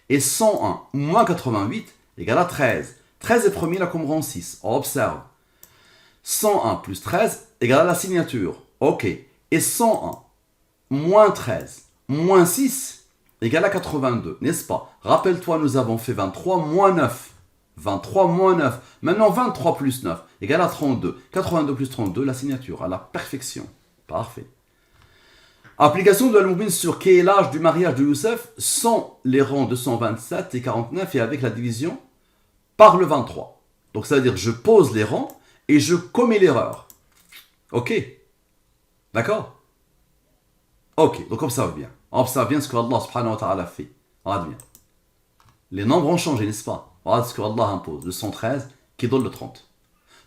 Et 101 moins 88 égale à 13. 13 est premier, là comme rang 6. Observe. 101 plus 13 égale à la signature. Ok. Et 101 moins 13 moins 6 égale à 82, n'est-ce pas? Rappelle-toi, nous avons fait 23 moins 9. 23 moins 9. Maintenant, 23 plus 9 égale à 32. 82 plus 32, la signature, à la perfection. Parfait. Application de Al-Mubin sur quel est l'âge du mariage de Youssef sans les rangs 227 et 49 et avec la division par le 23. Donc, c'est-à-dire, je pose les rangs et je commets l'erreur. Ok? D'accord? Ok, donc observe bien. Observe bien ce que Allah subhanahu wa ta'ala fait. Regarde bien. Les nombres ont changé, n'est-ce pas? Regarde ce que Allah impose. Le 113 qui donne le 30.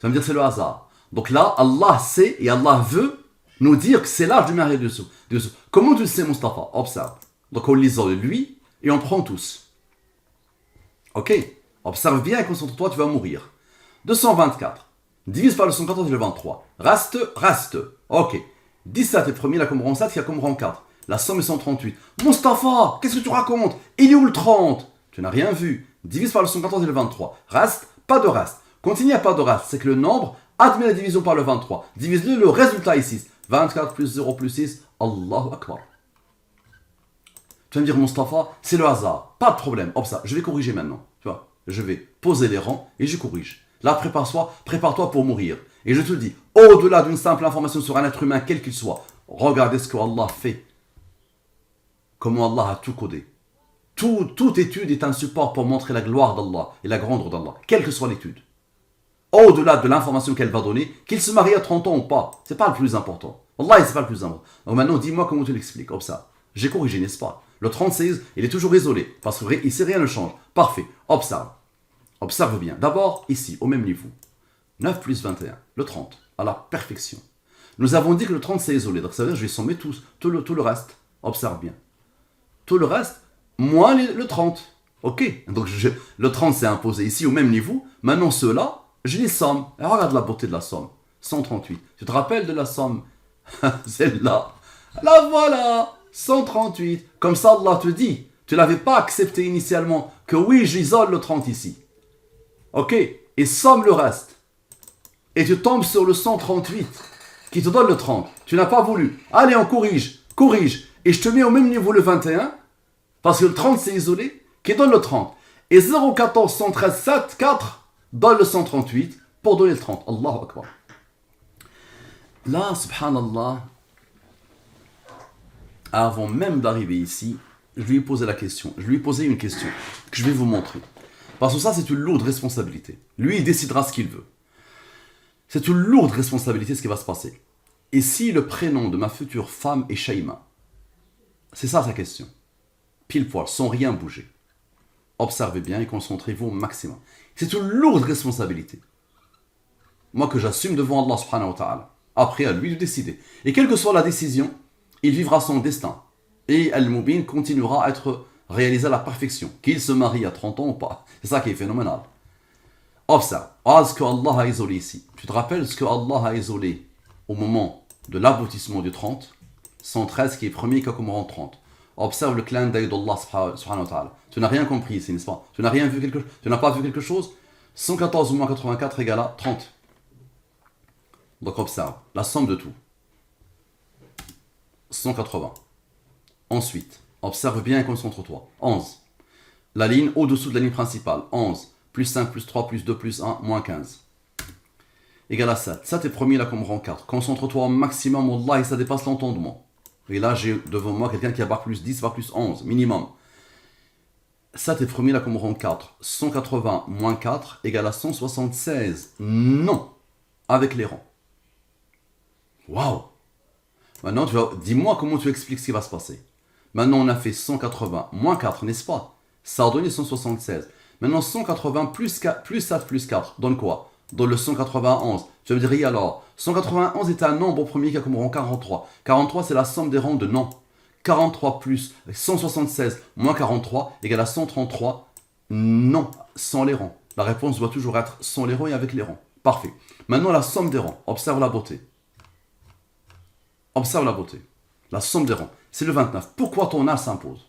Ça veut dire que c'est le hasard. Donc là, Allah sait et Allah veut nous dire que c'est l'âge du mariage de Youssef. Comment tu le sais, Mustafa? Observe. Donc on lisant lui et on prend tous. Ok? Observe bien et concentre-toi, tu vas mourir. 224. Divise par le 114 et le 23. Reste. Ok. 17 est premier, là comme rang 7, qui a comme rang 4. La somme est 138. Mustafa, qu'est-ce que tu racontes? Il est où le 30? Tu n'as rien vu. Divise par le 114 et le 23. Reste, pas de reste. Continue à pas de reste. C'est que le nombre admet la division par le 23. Divise-le, le résultat est 6. 24 plus 0 plus 6. Allahu Akbar. Tu vas me dire, Mustafa, c'est le hasard. Pas de problème. Hop, ça, je vais corriger maintenant. Tu vois, je vais poser les rangs et je corrige. Là, prépare-toi pour mourir. Et je te dis, au-delà d'une simple information sur un être humain, quel qu'il soit, regardez ce que Allah fait. Comment Allah a tout codé. Toute étude est un support pour montrer la gloire d'Allah et la grandeur d'Allah, quelle que soit l'étude. Au-delà de l'information qu'elle va donner, qu'il se marie à 30 ans ou pas, c'est pas le plus important. Allah, c'est pas le plus important. Donc maintenant, dis-moi comment tu l'expliques, comme ça. J'ai corrigé, n'est-ce pas? Le 36, il est toujours isolé, parce qu'ici rien ne change. Parfait, observe. Observe bien. D'abord, ici, au même niveau. 9 plus 21, le 30, à la perfection. Nous avons dit que le 30 c'est isolé, donc ça veut dire que je vais sommer tout le reste. Observe bien. Tout le reste, moins le 30. Ok, donc le 30 c'est imposé ici au même niveau. Maintenant ceux-là, je les somme. Et regarde la beauté de la somme. 138. Tu te rappelles de la somme? Celle-là. La voilà. 138. Comme ça, Allah te dit. Tu n'avais pas accepté initialement que oui, j'isole le 30 ici. Ok. Et somme le reste. Et tu tombes sur le 138 qui te donne le 30. Tu n'as pas voulu. Allez, on corrige. Corrige. Et je te mets au même niveau le 21. Parce que le 30 c'est isolé. Qui donne le 30. Et 014, 113, 7, 4 donne le 138 pour donner le 30. Allahu Akbar. Là, subhanallah, avant même d'arriver ici, je lui ai posé la question. Je lui ai posé une question que je vais vous montrer. Parce que ça, c'est une lourde responsabilité. Lui, il décidera ce qu'il veut. C'est une lourde responsabilité ce qui va se passer. Et si le prénom de ma future femme est Shaima? C'est ça sa question. Pile poil, sans rien bouger. Observez bien et concentrez-vous au maximum. C'est une lourde responsabilité. Moi que j'assume devant Allah subhanahu wa ta'ala. Après à lui de décider. Et quelle que soit la décision, il vivra son destin. Et Al-Mubin continuera à être réalisé à la perfection. Qu'il se marie à 30 ans ou pas. C'est ça qui est phénoménal. Observe. Ah, ce que Allah a isolé ici. Tu te rappelles ce que Allah a isolé au moment de l'aboutissement du 30? 113 qui est premier qui a comme rang 30. Observe le clin d'œil d'Allah subhanahu wa ta'ala. Tu n'as rien compris ici, n'est-ce pas? Tu n'as pas vu quelque chose? 114 moins 84 égale à 30. Donc observe, la somme de tout. 180. Ensuite, observe bien et concentre-toi. 11. La ligne au-dessous de la ligne principale. 11. Plus 5, plus 3, plus 2, plus 1, moins 15. Égale à 7. 7 est premier là comme rang 4. Concentre-toi au maximum, Wallah, et ça dépasse l'entendement. Et là, j'ai devant moi quelqu'un qui a bac plus 10, bac plus 11, minimum. 7 est premier là comme rang 4. 180 moins 4 égale à 176. Non. Avec les rangs. Waouh. Maintenant, dis-moi comment tu expliques ce qui va se passer. Maintenant, on a fait 180 moins 4, n'est-ce pas? Ça a donné 176. Maintenant, 180 plus 4, plus 7 plus 4 donne quoi? Donne le 191. Tu vas me dire, alors, 191 est un nombre au premier qui a comme rang 43. 43, c'est la somme des rangs de non. 43 plus 176 moins 43 égale à 133. Non, sans les rangs. La réponse doit toujours être sans les rangs et avec les rangs. Parfait. Maintenant, la somme des rangs. Observe la beauté. Observe la beauté. La somme des rangs. C'est le 29. Pourquoi ton âge s'impose?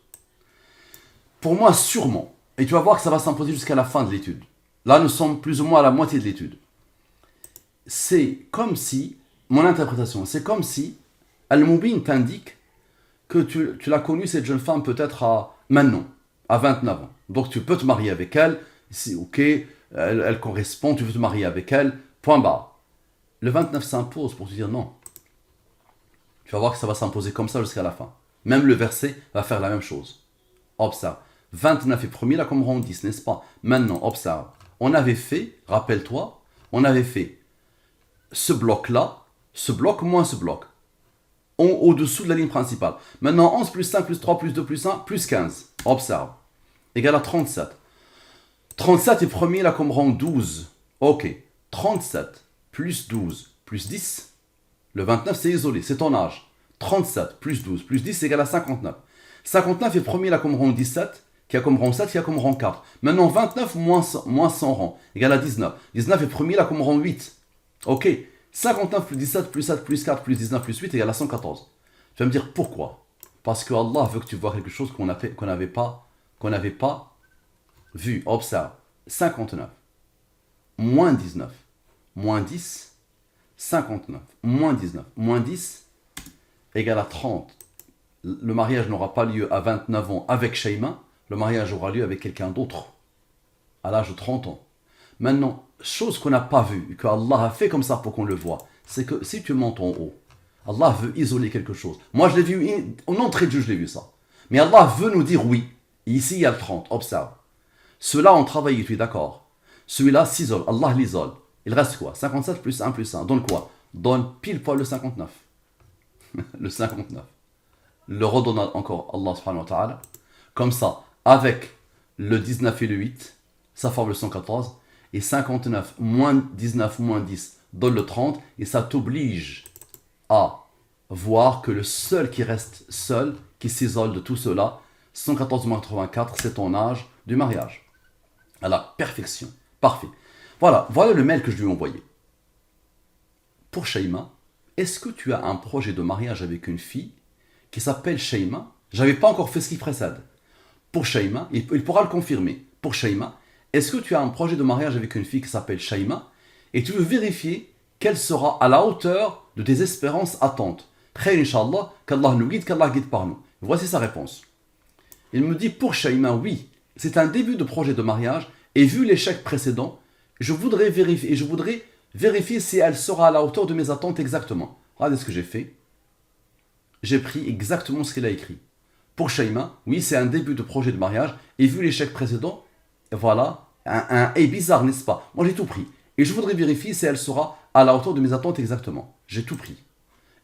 Pour moi, sûrement. Et tu vas voir que ça va s'imposer jusqu'à la fin de l'étude. Là, nous sommes plus ou moins à la moitié de l'étude. C'est comme si, mon interprétation, c'est comme si Al-Mubin t'indique que tu l'as connue, cette jeune femme, peut-être maintenant, à 29 ans. Donc tu peux te marier avec elle, c'est ok, elle correspond, tu veux te marier avec elle, point barre. Le 29 s'impose pour te dire non. Tu vas voir que ça va s'imposer comme ça jusqu'à la fin. Même le verset va faire la même chose. Observe. 29 est premier là comme rang 10, n'est-ce pas? Maintenant, observe. On avait fait, rappelle-toi, on avait fait ce bloc-là, ce bloc moins ce bloc. Au-dessous de la ligne principale. Maintenant, 11 plus 5 plus 3 plus 2 plus 1 plus 15. Observe. Égal à 37. 37 est premier là comme rang 12. Ok. 37 plus 12 plus 10. Le 29 c'est isolé, c'est ton âge. 37 plus 12 plus 10 égale à 59. 59 est premier là comme rang 17, qui a comme rang 7, qui a comme rang 4. Maintenant 29 moins 100 rangs, égale à 19. 19 est premier là comme rang 8. Ok. 59 plus 17 plus 7 plus 4 plus 19 plus 8 égale à 114. Tu vas me dire pourquoi? Parce que Allah veut que tu vois quelque chose qu'on n'avait pas vu. Observe. 59 moins 19 moins 10 59 moins 19 moins 10 égale à 30. Le mariage n'aura pas lieu à 29 ans avec Shaima. Le mariage aura lieu avec quelqu'un d'autre à l'âge de 30 ans. Maintenant, chose qu'on n'a pas vue, que Allah a fait comme ça pour qu'on le voit, c'est que si tu montes en haut, Allah veut isoler quelque chose. Moi, je l'ai vu, en entrée de jeu, je l'ai vu ça. Mais Allah veut nous dire oui. Ici, il y a le 30, observe. Ceux-là ont travaillé, tu es d'accord. Celui-là s'isole, Allah l'isole. Il reste quoi? 57 plus 1 plus 1. Donne quoi? Donne pile poil le 59. Le 59. Le redonne encore Allah subhanahu wa ta'ala. Comme ça, avec le 19 et le 8, ça forme le 114. Et 59 moins 19 moins 10 donne le 30. Et ça t'oblige à voir que le seul qui reste seul, qui s'isole de tout cela, 114 moins 84, c'est ton âge du mariage. À la perfection. Parfait. Voilà le mail que je lui ai envoyé. Pour Shaima, est-ce que tu as un projet de mariage avec une fille qui s'appelle Shaima? J'avais pas encore fait ce qui précède. Pour Shaima, il pourra le confirmer. Pour Shaima, est-ce que tu as un projet de mariage avec une fille qui s'appelle Shaima et tu veux vérifier qu'elle sera à la hauteur de tes espérances attentes? Khayr, Inch'Allah, qu'Allah nous guide, qu'Allah guide par nous. Voici sa réponse. Il me dit pour Shaima, oui, c'est un début de projet de mariage et vu l'échec précédent, je voudrais vérifier si elle sera à la hauteur de mes attentes exactement. Regardez ce que j'ai fait. J'ai pris exactement ce qu'il a écrit. Pour Shaima, oui, c'est un début de projet de mariage et vu l'échec précédent, voilà, et bizarre, n'est-ce pas? Moi, j'ai tout pris. Et je voudrais vérifier si elle sera à la hauteur de mes attentes exactement. J'ai tout pris.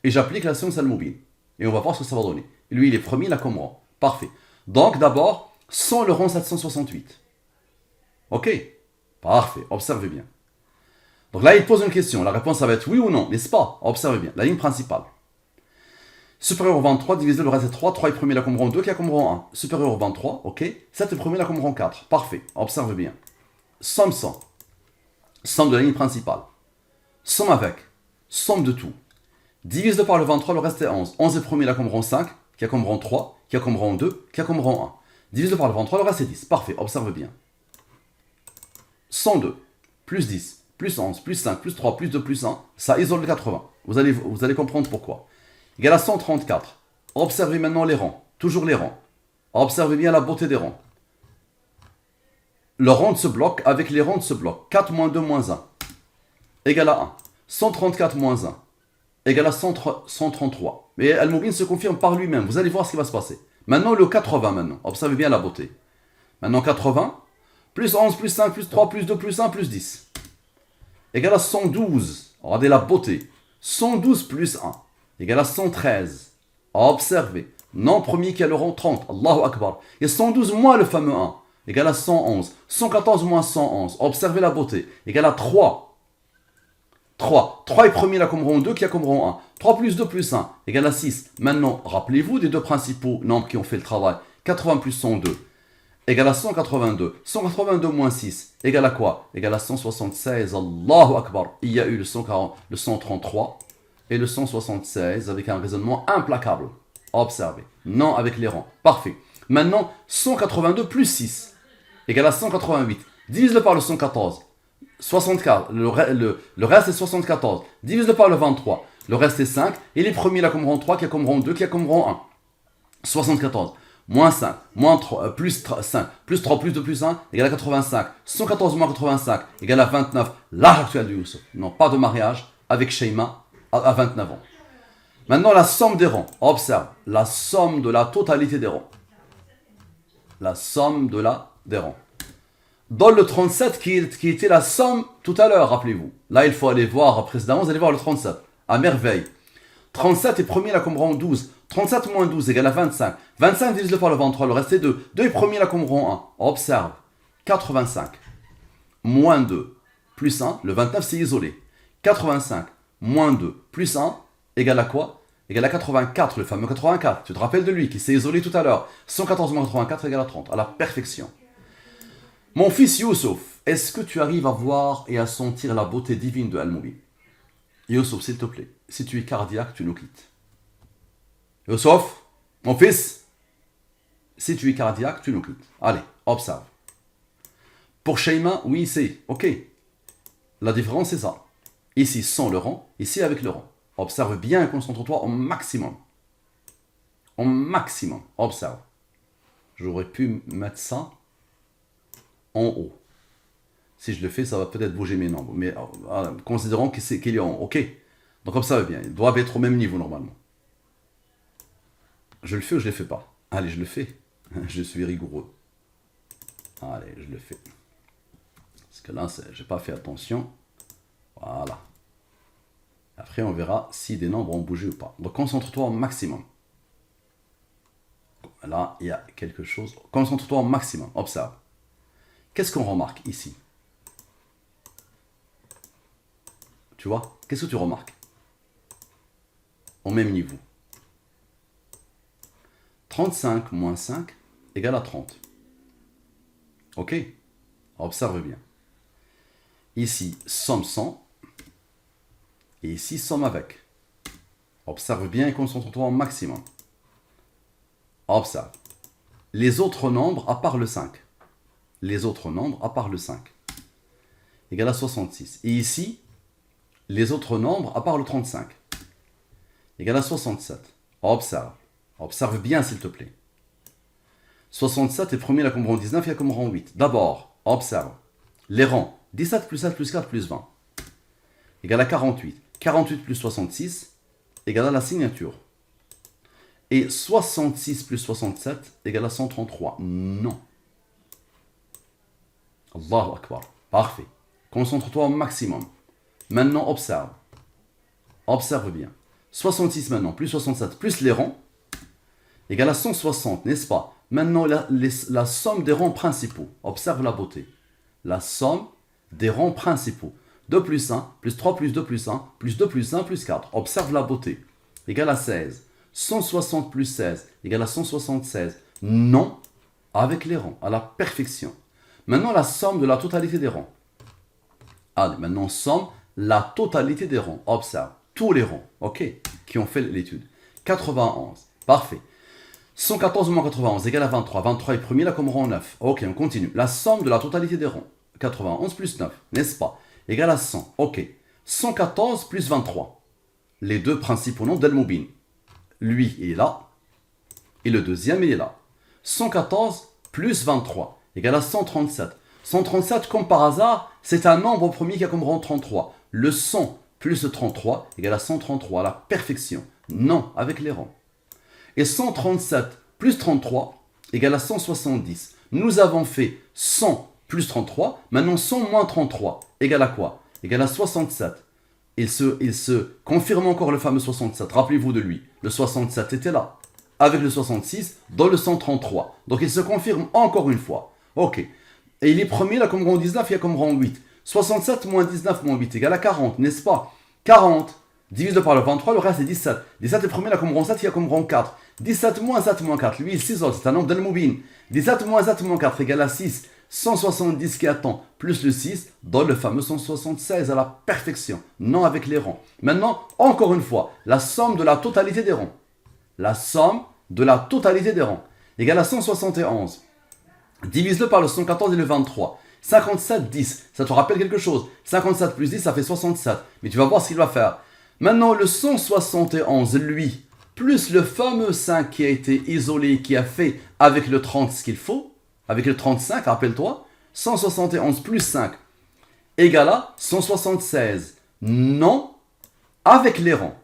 Et j'applique la science al-mobile. Et on va voir ce que ça va donner. Lui, il est premier, il a comme rang. Parfait. Donc, d'abord, sans le rang 768. Ok? Parfait. Observez bien. Donc là, il pose une question. La réponse, ça va être oui ou non, n'est-ce pas? Observez bien. La ligne principale. Supérieur au 23, divisé le reste est 3. 3 est premier, là comme rang 2, qui a comme rang 1. Supérieur au 23, ok. 7 est premier, là comme rang 4. Parfait. Observe bien. Somme 100. Somme de la ligne principale. Somme avec. Somme de tout. Divise par le 23, le reste est 11. 11 est premier, là comme rang 5, qui a comme rang 3, qui a comme rang 2, qui a comme rang 1. Divise par le 23, le reste est 10. Parfait. Observe bien. 102, plus 10, plus 11, plus 5, plus 3, plus 2, plus 1, ça isole le 80. Vous allez comprendre pourquoi. Égal à 134. Observez maintenant les rangs. Toujours les rangs. Observez bien la beauté des rangs. Le rang de ce bloc avec les rangs de ce bloc. 4 moins 2 moins 1. Égal à 1. 134 moins 1. Égal à 133. Mais Al-Mubin se confirme par lui-même. Vous allez voir ce qui va se passer. Maintenant, le 80 maintenant. Observez bien la beauté. Maintenant, 80. Plus 11, plus 5, plus 3, plus 2, plus 1, plus 10. Égal à 112. Regardez la beauté. 112 plus 1. Égal à 113. Observez. Non premier qui a le rang 30. Allahu Akbar. Et 112 moins le fameux 1. Égal à 111. 114 moins 111. Observez la beauté. Égal à 3. 3. 3 est premier là comme rang 2 qui a comme rang 1. 3 plus 2 plus 1. Égal à 6. Maintenant, rappelez-vous des deux principaux nombres qui ont fait le travail. 80 plus 102. Égal à 182. 182 moins 6. Égal à quoi? Égal à 176. Allahu Akbar. Il y a eu le 140, le 133 et le 176 avec un raisonnement implacable. Observez. Non avec les rangs. Parfait. Maintenant, 182 plus 6. Égal à 188. Divise-le par le 114. 64. Le reste est 74. Divise-le par le 23. Le reste est 5. Et les premiers là comme rang 3, qui a comme rang 2, qui a comme rang 1. 74. Moins 5, moins 3, plus 5, plus 3, plus 2, plus 1, égale à 85. 114 moins 85, égale à 29. L'âge actuel de Youssef. Non, pas de mariage avec Shaima à 29 ans. Maintenant, la somme des rangs. Observe, la somme de la totalité des rangs. La somme des rangs. Dans le 37, qui était la somme tout à l'heure, rappelez-vous. Là, il faut aller voir précédemment, vous allez voir le 37. À merveille. 37 est premier là comme rang 12. 37 moins 12 égale à 25. 25 divisé par le 23, le reste est 2. 2 est premier là comme rang 1. Observe. 85 moins 2 plus 1. Le 29 c'est isolé. 85 moins 2 plus 1 égale à quoi? Égale à 84, le fameux 84. Tu te rappelles de lui qui s'est isolé tout à l'heure. 114 moins 84 égale à 30. À la perfection. Mon fils Youssouf, est-ce que tu arrives à voir et à sentir la beauté divine de Al-Mubin? Youssouf, s'il te plaît, si tu es cardiaque, tu nous quittes. Youssouf, mon fils, si tu es cardiaque, tu nous quittes. Allez, observe. Pour Shaima, oui, c'est ok. La différence, c'est ça. Ici, sans le rang, ici, avec le rang. Observe bien et concentre-toi au maximum. Au maximum. Observe. J'aurais pu mettre ça en haut. Si je le fais, ça va peut-être bouger mes nombres. Mais considérons qu'il est en haut. Ok. Donc comme ça va bien. Ils doivent être au même niveau normalement. Je le fais ou je ne le fais pas? Allez, je le fais. Je suis rigoureux. Allez, je le fais. Parce que là, j'ai pas fait attention. Voilà. Après, on verra si des nombres ont bougé ou pas. Donc concentre-toi au maximum. Là, il y a quelque chose. Concentre-toi au maximum. Observe. Qu'est-ce qu'on remarque ici? Tu vois? Qu'est-ce que tu remarques? Au même niveau. 35 moins 5 égale à 30. Ok? Observe bien. Ici, somme 100. Et ici, somme avec. Observe bien et concentre-toi au maximum. Observe. Les autres nombres à part le 5. Les autres nombres à part le 5. Égale à 66. Et ici, les autres nombres à part le 35. Égale à 67. Observe. Observe bien s'il te plaît. 67 est premier là comme rang 19, il y a comme rang 8. D'abord, observe. Les rangs. 17 plus 7 plus 4 plus 20. Égale à 48. 48 plus 66 égale à la signature. Et 66 plus 67 égale à 133. Non. Allahu Akbar. Parfait. Concentre-toi au maximum. Maintenant, observe. Observe bien. 66 maintenant, plus 67, plus les rangs, égale à 160, n'est-ce pas? Maintenant, la somme des rangs principaux. Observe la beauté. La somme des rangs principaux. 2 plus 1, plus 3 plus 2 plus 1, plus 2 plus 1 plus 4. Observe la beauté. Égale à 16. 160 plus 16 égale à 176. Non, avec les rangs, à la perfection. Maintenant, la somme de la totalité des rangs. Allez, maintenant, somme la totalité des rangs. Observe. Tous les rangs, ok, qui ont fait l'étude. 91, parfait. 114 moins 91 égale à 23. 23 est premier là comme rang 9. Ok, on continue. La somme de la totalité des rangs. 91 plus 9, n'est-ce pas? Égale à 100. Ok. 114 plus 23. Les deux principaux nombres d'Al-Moubin. Lui, il est là. Et le deuxième, il est là. 114 plus 23 égale à 137. 137, comme par hasard, c'est un nombre premier qui a comme rang 33. Le 100 plus 33 égale à 133, à la perfection. Non, avec les rangs. Et 137 plus 33 égale à 170. Nous avons fait 100 plus 33. Maintenant, 100 moins 33 égale à quoi? Égale à 67. Il se confirme encore le fameux 67. Rappelez-vous de lui. Le 67 était là. Avec le 66 dans le 133. Donc, il se confirme encore une fois. Ok. Et il est premier là comme rang 19, il y a comme rang 8. 67 moins 19 moins 8 égale à 40, n'est-ce pas? 40 divisé par le 23, le reste est 17. 17 est premier là comme rang 7, il y a comme rang 4. 17 moins 7 moins 4, lui il s'isole, c'est un nombre d'Al-Moubin. 17 moins 7 moins 4 égale à 6. 170 qui attend, plus le 6, dans le fameux 176 à la perfection. Non avec les rangs. Maintenant, encore une fois, la somme de la totalité des rangs. La somme de la totalité des rangs égale à 171. Divise-le par le 114 et le 23. 57, 10. Ça te rappelle quelque chose? 57 plus 10, ça fait 67. Mais tu vas voir ce qu'il va faire. Maintenant, le 171, lui, plus le fameux 5 qui a été isolé, qui a fait avec le 30 ce qu'il faut, avec le 35, rappelle-toi, 171 plus 5 égale à 176. Non, avec les rangs.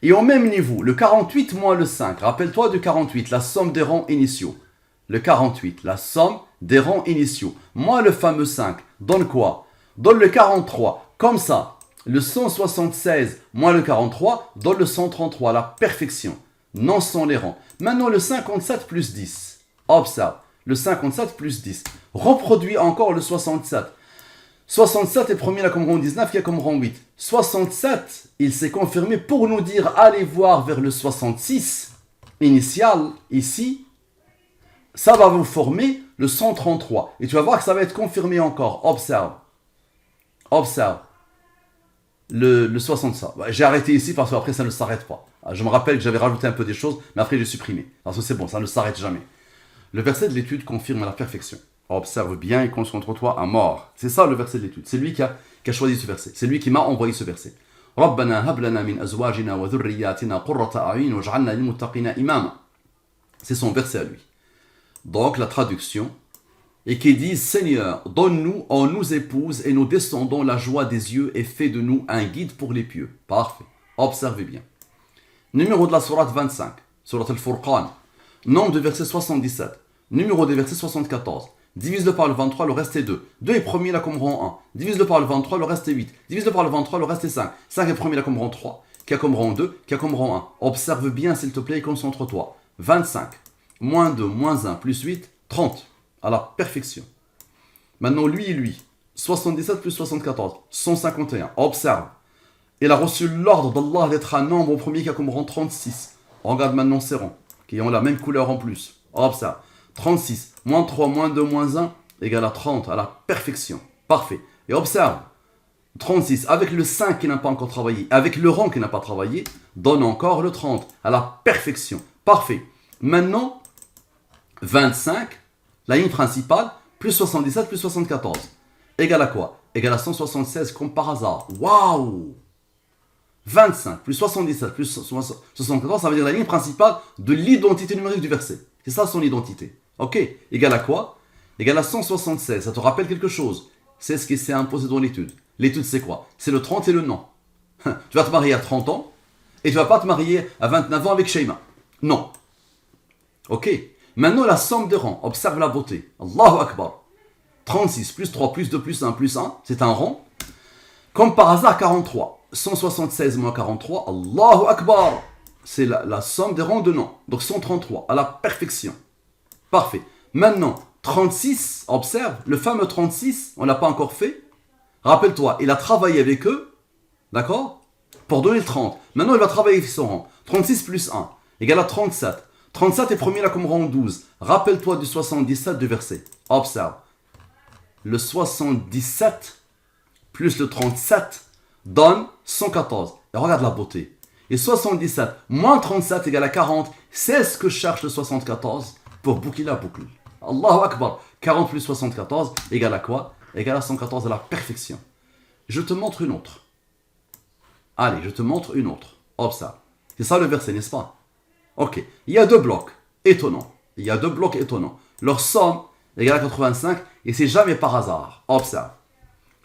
Et au même niveau, le 48 moins le 5, rappelle-toi du 48, la somme des rangs initiaux. Le 48, la somme des rangs initiaux. Moins le fameux 5, donne quoi? Donne le 43. Comme ça, le 176 moins le 43 donne le 133, la perfection. Non sans les rangs. Maintenant le 57 plus 10. Observe, le 57 plus 10. Reproduis encore le 67. 67 est premier là comme rang 19, qui a comme rang 8. 67, il s'est confirmé pour nous dire, allez voir vers le 66 initial, ici. Ça va vous former le 133. Et tu vas voir que ça va être confirmé encore. Observe. Observe. Le 67. J'ai arrêté ici parce qu'après ça ne s'arrête pas. Je me rappelle que j'avais rajouté un peu des choses, mais après j'ai supprimé. Parce que c'est bon, ça ne s'arrête jamais. Le verset de l'étude confirme à la perfection. Observe bien et concentre-toi à mort. C'est ça le verset de l'étude. C'est lui qui a choisi ce verset. C'est lui qui m'a envoyé ce verset. رَبَّنَا هَبْ لَنَا مِنْ أَزْوَاجِنَا وَذُرِّيَّاتِنَا قُرَّةَ أَعْيُنٍ وَاجْعَلْنَا لِلْمُتَّقِينَ إِمَامًا. C'est son verset à lui. Donc la traduction et qui disent Seigneur, donne-nous en nous épouses et nos descendants la joie des yeux et fais de nous un guide pour les pieux. Parfait. Observez bien. Numéro de la sourate 25, sourate al-Furqan. Nombre de versets 77. Numéro des versets 74. Divise-le par le 23, le reste est 2. 2 est premier, là comme rang 1. Divise-le par le 23, le reste est 8. Divise-le par le 23, le reste est 5. 5 est premier, là comme rang 3. Qui a comme rang 2, qui a comme rang 1. Observe bien, s'il te plaît, et concentre-toi. 25, moins 2, moins 1, plus 8, 30. À la perfection. Maintenant, lui et lui. 77 plus 74, 151. Observe. Il a reçu l'ordre d'Allah d'être un nombre au premier qui a comme rang 36. Regarde maintenant ces rangs, qui ont la même couleur en plus. Observe. 36, moins 3, moins 2, moins 1, égale à 30, à la perfection. Parfait. Et observe. 36, avec le 5 qui n'a pas encore travaillé, avec le rang qui n'a pas travaillé, donne encore le 30, à la perfection. Parfait. Maintenant, 25, la ligne principale, plus 77, plus 74. Égale à quoi? Égale à 176 comme par hasard. Waouh! 25 plus 77 plus 74, ça veut dire la ligne principale de l'identité numérique du verset. C'est ça son identité. Ok? Égale à quoi? Égale à 176. Ça te rappelle quelque chose? C'est ce qui s'est imposé dans l'étude. L'étude, c'est quoi? C'est le 30 et le non. Tu vas te marier à 30 ans et tu vas pas te marier à 29 ans avec Sheima. Non. Ok? Maintenant, la somme des rangs. Observe la beauté. Allahu Akbar. 36 plus 3 plus 2 plus 1 plus 1, c'est un rang. Comme par hasard, 43. 176 moins 43, Allahu Akbar. C'est la somme des rangs de non. Donc 133, à la perfection. Parfait. Maintenant, 36, observe, le fameux 36, on ne l'a pas encore fait. Rappelle-toi, il a travaillé avec eux, d'accord, pour donner le 30. Maintenant, il va travailler avec son rang. 36 plus 1, égale à 37. 37 est premier là comme rang 12. Rappelle-toi du 77 du verset. Observe. Le 77 plus le 37 donne 114. Et regarde la beauté. Et 77 moins 37 égale à 40. C'est ce que cherche le 74 pour boucler la boucle. Allahu Akbar. 40 plus 74 égale à quoi? Égale à 114 à la perfection. Je te montre une autre. Allez, je te montre une autre. Observe. C'est ça le verset, n'est-ce pas? Ok. Il y a deux blocs étonnants. Il y a deux blocs étonnants. Leur somme égale à 85 et c'est jamais par hasard. Observe.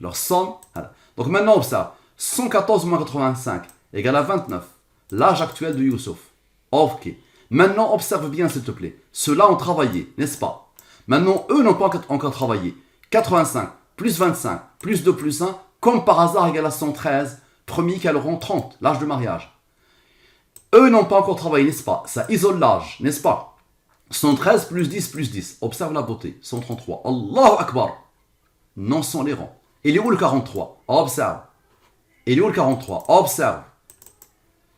Leur somme. Voilà. Donc maintenant, observe. 114 moins 85 égale à 29. L'âge actuel de Youssouf. Ok. Maintenant, observe bien, s'il te plaît. Ceux-là ont travaillé, n'est-ce pas? Maintenant, eux n'ont pas encore travaillé. 85 plus 25 plus 2 plus 1, comme par hasard, égale à 113. Premier qui a le rang 30, l'âge de mariage. Eux n'ont pas encore travaillé, n'est-ce pas? Ça isole l'âge, n'est-ce pas? 113 plus 10 plus 10. Observe la beauté. 133. Allahu Akbar. Non sont les rangs. Il est où le 43? Observe. Il est où le 43? Observe.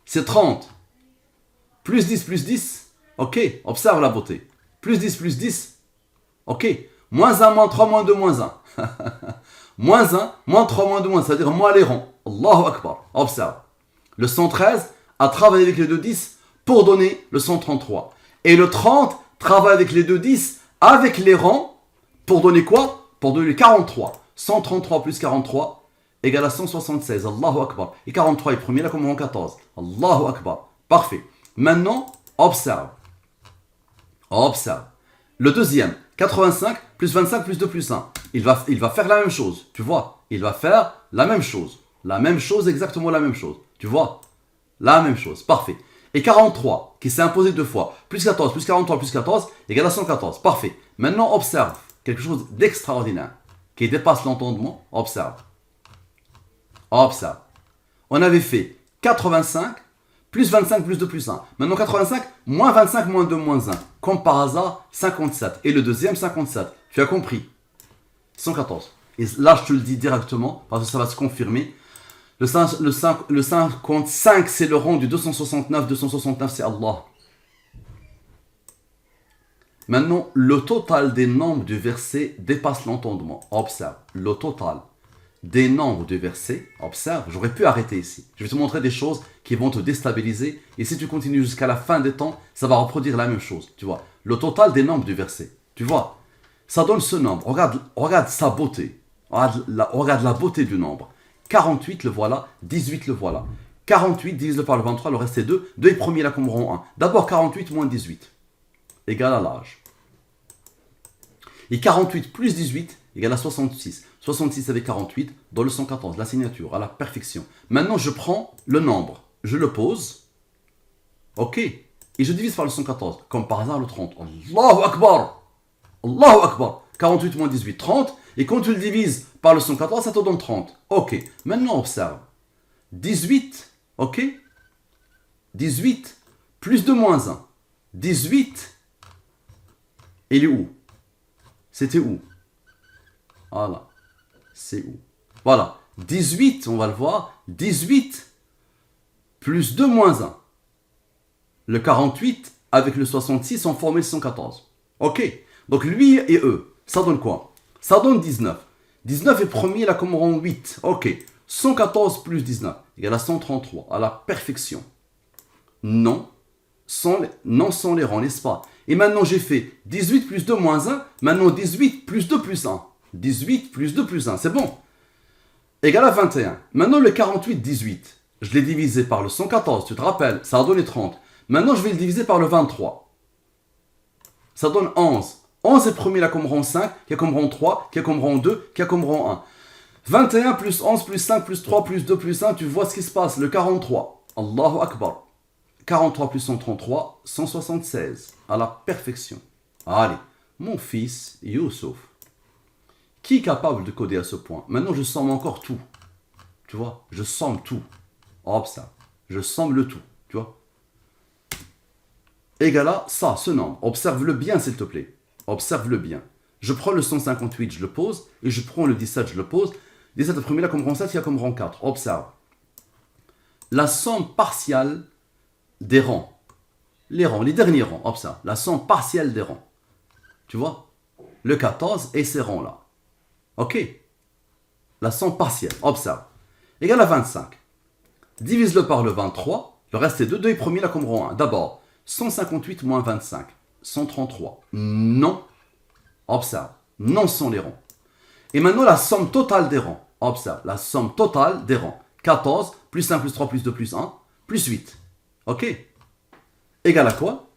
C'est 30. Plus 10 plus 10. Ok. Observe la beauté. Plus 10 plus 10. Ok. Moins 1, moins 3, moins 2, moins 1. Moins 1, moins 3, moins 2, moins 1. C'est-à-dire moins les rangs. Allahu Akbar. Observe. Le 113 a travaillé avec les deux 10 pour donner le 133. Et le 30 travaille avec les deux 10 avec les rangs pour donner quoi? Pour donner le 43. 133 plus 43 égale à 176. Allahu Akbar. Et 43 est premier là comme rang 14. Allahu Akbar. Parfait. Maintenant, observe. Observe. Le deuxième, 85 plus 25 plus 2 plus 1. Il va faire la même chose. Tu vois? Il va faire la même chose. La même chose, exactement la même chose. Tu vois? La même chose. Parfait. Et 43, qui s'est imposé deux fois, plus 14, plus 43, plus 14, égale à 114. Parfait. Maintenant, observe quelque chose d'extraordinaire, qui dépasse l'entendement. Observe. Observe. On avait fait 85, plus 25, plus 2, plus 1. Maintenant, 85, moins 25, moins 2, moins 1. Comme par hasard, 57. Et le deuxième, 57. Tu as compris? 114. Et là, je te le dis directement, parce que ça va se confirmer. Le 55, c'est le rang du 269. 269, c'est Allah. Maintenant, le total des nombres du verset dépasse l'entendement. Observe. Le total des nombres du verset. Observe. J'aurais pu arrêter ici. Je vais te montrer des choses qui vont te déstabiliser. Et si tu continues jusqu'à la fin des temps, ça va reproduire la même chose. Tu vois. Le total des nombres du verset. Tu vois. Ça donne ce nombre. Regarde sa beauté. Regarde la beauté du nombre. 48 le voilà, 18 le voilà. 48 divise par le 23, le reste est 2. 2 est premier là comme rang 1. D'abord 48 moins 18 égale à l'âge. Et 48 plus 18 égale à 66. 66 avec 48 dans le 114, la signature, à la perfection. Maintenant, je prends le nombre, je le pose, ok, et je divise par le 114, comme par hasard le 30. Allahu Akbar! Allahu Akbar! 48 moins 18, 30, et quand tu le divises par le 114, ça te donne 30. Ok, maintenant observe. 18, ok, 18 plus 2 moins 1. 18, il est où? C'était où? Voilà. C'est où? Voilà. 18, on va le voir. 18 plus 2 moins 1. Le 48 avec le 66 ont formé le 114. Ok. Donc lui et eux, ça donne quoi? Ça donne 19. 19 est premier, là comme rang 8. Ok. 114 plus 19 égale à 133. À la perfection. Non. Non sans les rangs, n'est-ce pas? Et maintenant j'ai fait 18 plus 2 moins 1. Maintenant 18 plus 2 plus 1. 18 plus 2 plus 1, c'est bon. Égal à 21. Maintenant le 48, 18. Je l'ai divisé par le 114, tu te rappelles, ça a donné 30. Maintenant je vais le diviser par le 23. Ça donne 11. 11 est premier là comme rang 5, qui a comme rang 3, qui a comme rang 2, qui a comme rang 1. 21 plus 11 plus 5 plus 3 plus 2 plus 1, tu vois ce qui se passe, le 43. Allahu Akbar. 43 plus 133, 176. À la perfection. Allez, mon fils Youssouf. Qui est capable de coder à ce point? Maintenant, je somme encore tout. Tu vois? Je somme tout. Hop, ça. Je somme le tout. Tu vois? Égal à ça, ce nombre. Observe-le bien, s'il te plaît. Observe-le bien. Je prends le 158, je le pose. Et je prends le 17, je le pose. 17 le premier là comme rang 7, il y a comme rang 4. Observe. La somme partielle des rangs. Les derniers rangs. Observe. La somme partielle des rangs. Tu vois? Le 14 et ces rangs-là. Ok. La somme partielle. Observe. Égale à 25. Divise-le par le 23. Le reste est 2. 2 est premier là comme rang 1. D'abord, 158 moins 25. 133. Non. Observe. Non sont les rangs. Et maintenant la somme totale des rangs. Observe. La somme totale des rangs. 14 plus 5 plus 3 plus 2 plus 1 plus 8. Ok. Égale à quoi?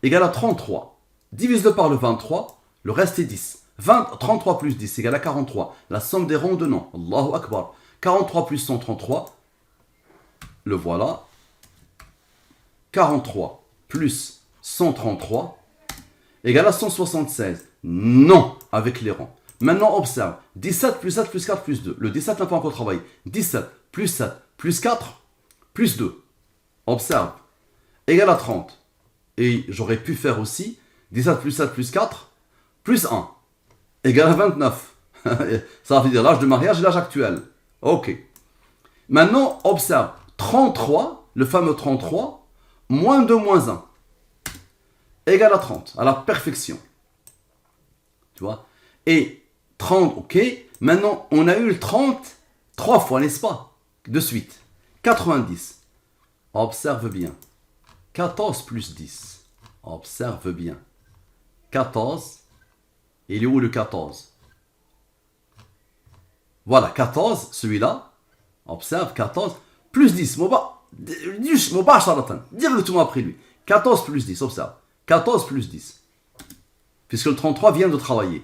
Égale à 33. Divise-le par le 23. Le reste est 10. 33 plus 10 égale à 43. La somme des rangs de nom. Allahu Akbar. 43 plus 133. Le voilà. 43 plus 133 égale à 176. Non, avec les rangs. Maintenant, observe. 17 plus 7 plus 4 plus 2. Le 17 n'a pas encore travaillé. 17 plus 7 plus 4 plus 2. Observe. Égale à 30. Et j'aurais pu faire aussi 17 plus 7 plus 4 plus 1. Égale à 29. Ça veut dire l'âge de mariage et l'âge actuel. Ok. Maintenant, observe. 33, le fameux 33, moins 2 moins 1. Égale à 30, à la perfection. Tu vois? Et 30, ok. Maintenant, on a eu le 30 3 fois, n'est-ce pas? De suite. 90. Observe bien. 14 plus 10. Observe bien. 14. Il est où le 14? Voilà, 14, celui-là. Observe, 14 plus 10. Dire-le tout après lui. 14 plus 10, observe. 14 plus 10. Puisque le 33 vient de travailler.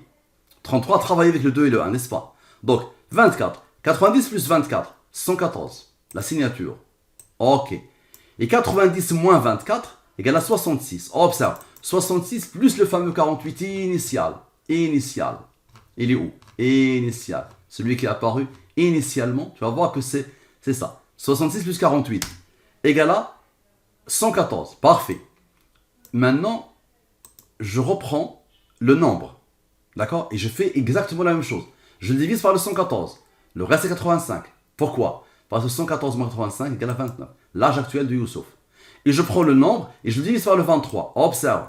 33 a travaillé avec le 2 et le 1, n'est-ce pas? Donc, 24. 90 plus 24. 114. La signature. Ok. Et 90 moins 24 égale à 66. Observe. 66 plus le fameux 48 initial. Initial. Il est où? Initial. Celui qui est apparu initialement. Tu vas voir que c'est ça. 66 plus 48 égale à 114. Parfait. Maintenant, je reprends le nombre. D'accord? Et je fais exactement la même chose. Je le divise par le 114. Le reste est 85. Pourquoi? Parce que 114 moins 85 égale à 29. L'âge actuel de Youssouf. Et je prends le nombre et je le divise par le 23. Observe.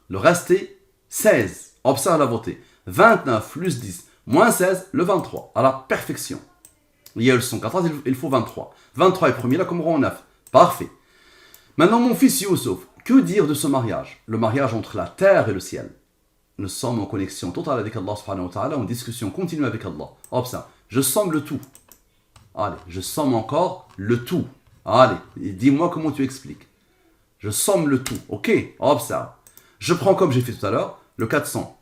Le reste est 16. Observe la beauté. 29 plus 10 moins 16, le 23. À la perfection. Il y a le 114, il faut 23. 23 est premier là comme rang 9. Parfait. Maintenant, mon fils Youssouf, que dire de ce mariage? Le mariage entre la terre et le ciel. Nous sommes en connexion totale avec Allah subhanahu wa ta'ala, en discussion continue avec Allah. Observe, je somme le tout. Allez, je somme encore le tout. Allez, dis-moi comment tu expliques. Je somme le tout, ok? Observe. Je prends comme j'ai fait tout à l'heure, le 400.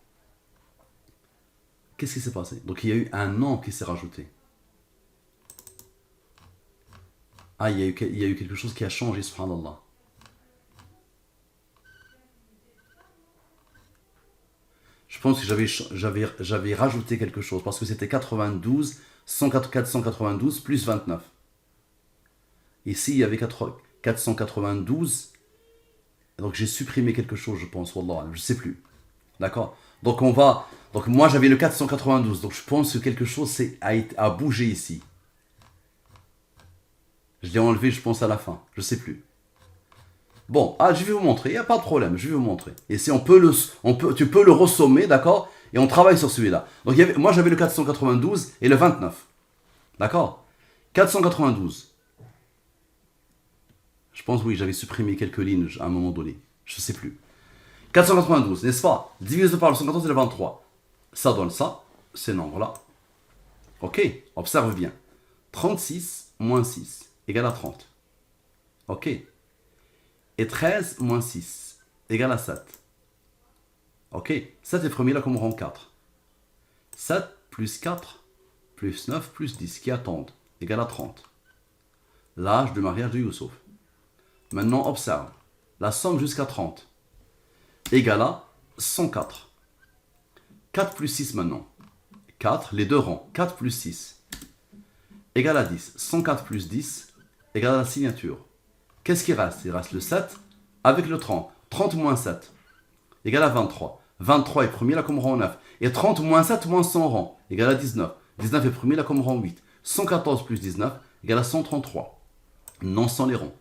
Qu'est-ce qui s'est passé? Donc il y a eu un nombre qui s'est rajouté. Ah, il y a eu quelque chose qui a changé, subhanallah. Je pense que j'avais rajouté quelque chose, parce que c'était 92, 492 plus 29. Ici, il y avait 492, donc j'ai supprimé quelque chose, je pense, wallah, je sais plus. D'accord? Donc donc moi j'avais le 492, donc je pense que quelque chose a bougé ici. Je l'ai enlevé, je pense, à la fin, je sais plus. Bon, je vais vous montrer, il n'y a pas de problème, je vais vous montrer. Et si tu peux le ressommer, d'accord? Et on travaille sur celui-là. Donc moi j'avais le 492 et le 29. D'accord? 492. Je pense, oui, j'avais supprimé quelques lignes à un moment donné. Je ne sais plus. 492, n'est-ce pas? Divisé par le 114 et le 23. Ça donne ça, ces nombres-là. Ok, observe bien. 36 moins 6 égale à 30. Ok. Et 13 moins 6 égale à 7. Ok, 7 est premier là comme rang 4. 7 plus 4 plus 9 plus 10 qui attendent égale à 30. L'âge de mariage de Youssouf. Maintenant observe. La somme jusqu'à 30 égale à 104. 4 plus 6 maintenant. 4, les deux rangs. 4 plus 6 égale à 10. 104 plus 10 égale à la signature. Qu'est-ce qui reste? Il reste le 7 avec le 30. 30 moins 7 égale à 23. 23 est premier là comme rang 9. Et 30 moins 7 moins 100 rang égale à 19. 19 est premier là comme rang 8. 114 plus 19 égale à 133. Non sans les rangs.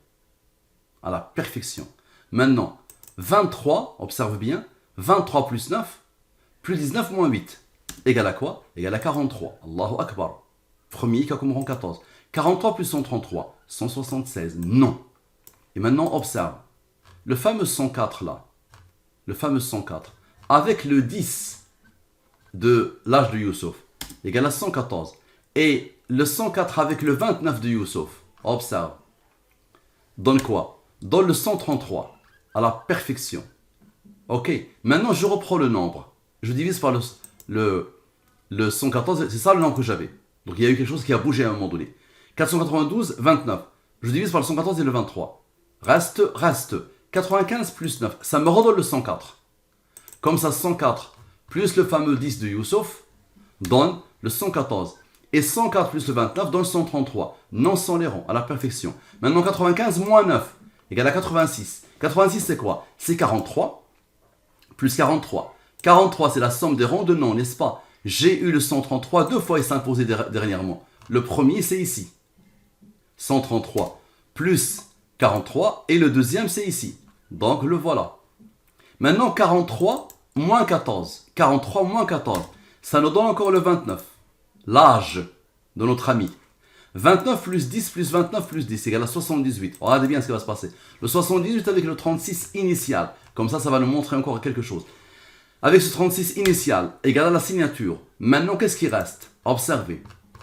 À la perfection. Maintenant, 23, observe bien, 23 plus 9, plus 19 moins 8, égale à quoi? Égale à 43. Allahu Akbar. Premier qui a comme rang 14. 43 plus 133, 176. Non. Et maintenant, observe. Le fameux 104 là, le fameux 104, avec le 10 de l'âge de Youssouf, égale à 114. Et le 104 avec le 29 de Youssouf, observe. Donne quoi? Donne le 133 à la perfection. Ok, maintenant je reprends le nombre. Je divise par le 114, c'est ça le nombre que j'avais. Donc il y a eu quelque chose qui a bougé à un moment donné. 492, 29. Je divise par le 114 et le 23. Reste 95 plus 9. Ça me redonne le 104. Comme ça, 104 plus le fameux 10 de Youssouf donne le 114. Et 104 plus le 29 donne le 133. Non sans les rangs, à la perfection. Maintenant 95 moins 9 égale à 86. 86 c'est quoi? C'est 43 plus 43. 43 c'est la somme des rangs de non, n'est-ce pas? J'ai eu le 133 deux fois, il s'est imposé dernièrement. Le premier c'est ici. 133 plus 43 et le deuxième c'est ici. Donc le voilà. Maintenant 43 moins 14. 43 moins 14. Ça nous donne encore le 29. L'âge de notre ami. 29 plus 10 plus 29 plus 10 égale à 78. Regardez bien ce qui va se passer. Le 78 avec le 36 initial. Comme ça va nous montrer encore quelque chose. Avec ce 36 initial égale à la signature. Maintenant, qu'est-ce qui reste? Observez.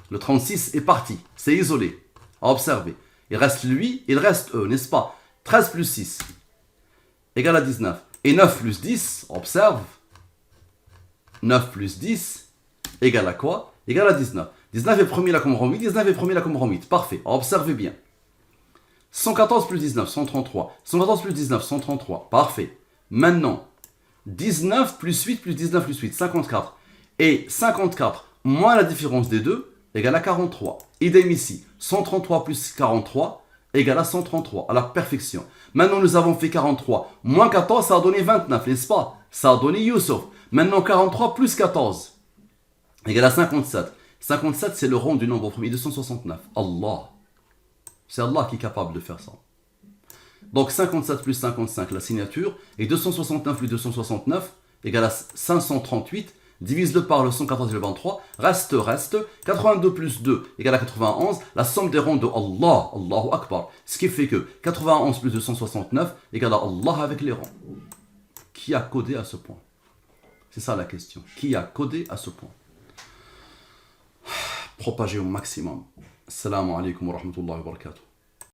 Le 36 est parti. C'est isolé. Observez. Il reste lui, il reste eux, n'est-ce pas? 13 plus 6 égale à 19. Et 9 plus 10, observe. 9 plus 10 égale à quoi? Égale à 19. 19 est premier là comme rang 8, 19 est premier là comme rang 8. Parfait, observez bien. 114 plus 19, 133. 114 plus 19, 133. Parfait. Maintenant, 19 plus 8 plus 19 plus 8, 54. Et 54 moins la différence des deux égale à 43. Idem ici, 133 plus 43 égale à 133, à la perfection. Maintenant, nous avons fait 43 moins 14, ça a donné 29, n'est-ce pas? Ça a donné Youssouf. Maintenant, 43 plus 14 égale à 57. 57, c'est le rang du nombre premier, 269. Allah. C'est Allah qui est capable de faire ça. Donc 57 plus 55, la signature, et 269 plus 269 égale à 538. Divise-le par le 114 et le 23. Reste. 82 plus 2 égale à 91. La somme des rangs de Allah. Allahu Akbar. Ce qui fait que 91 plus 269 égale à Allah avec les rangs. Qui a codé à ce point? C'est ça la question. Qui a codé à ce point? Propagez au maximum. Assalamu alaikum wa rahmatullahi wa barakatuh.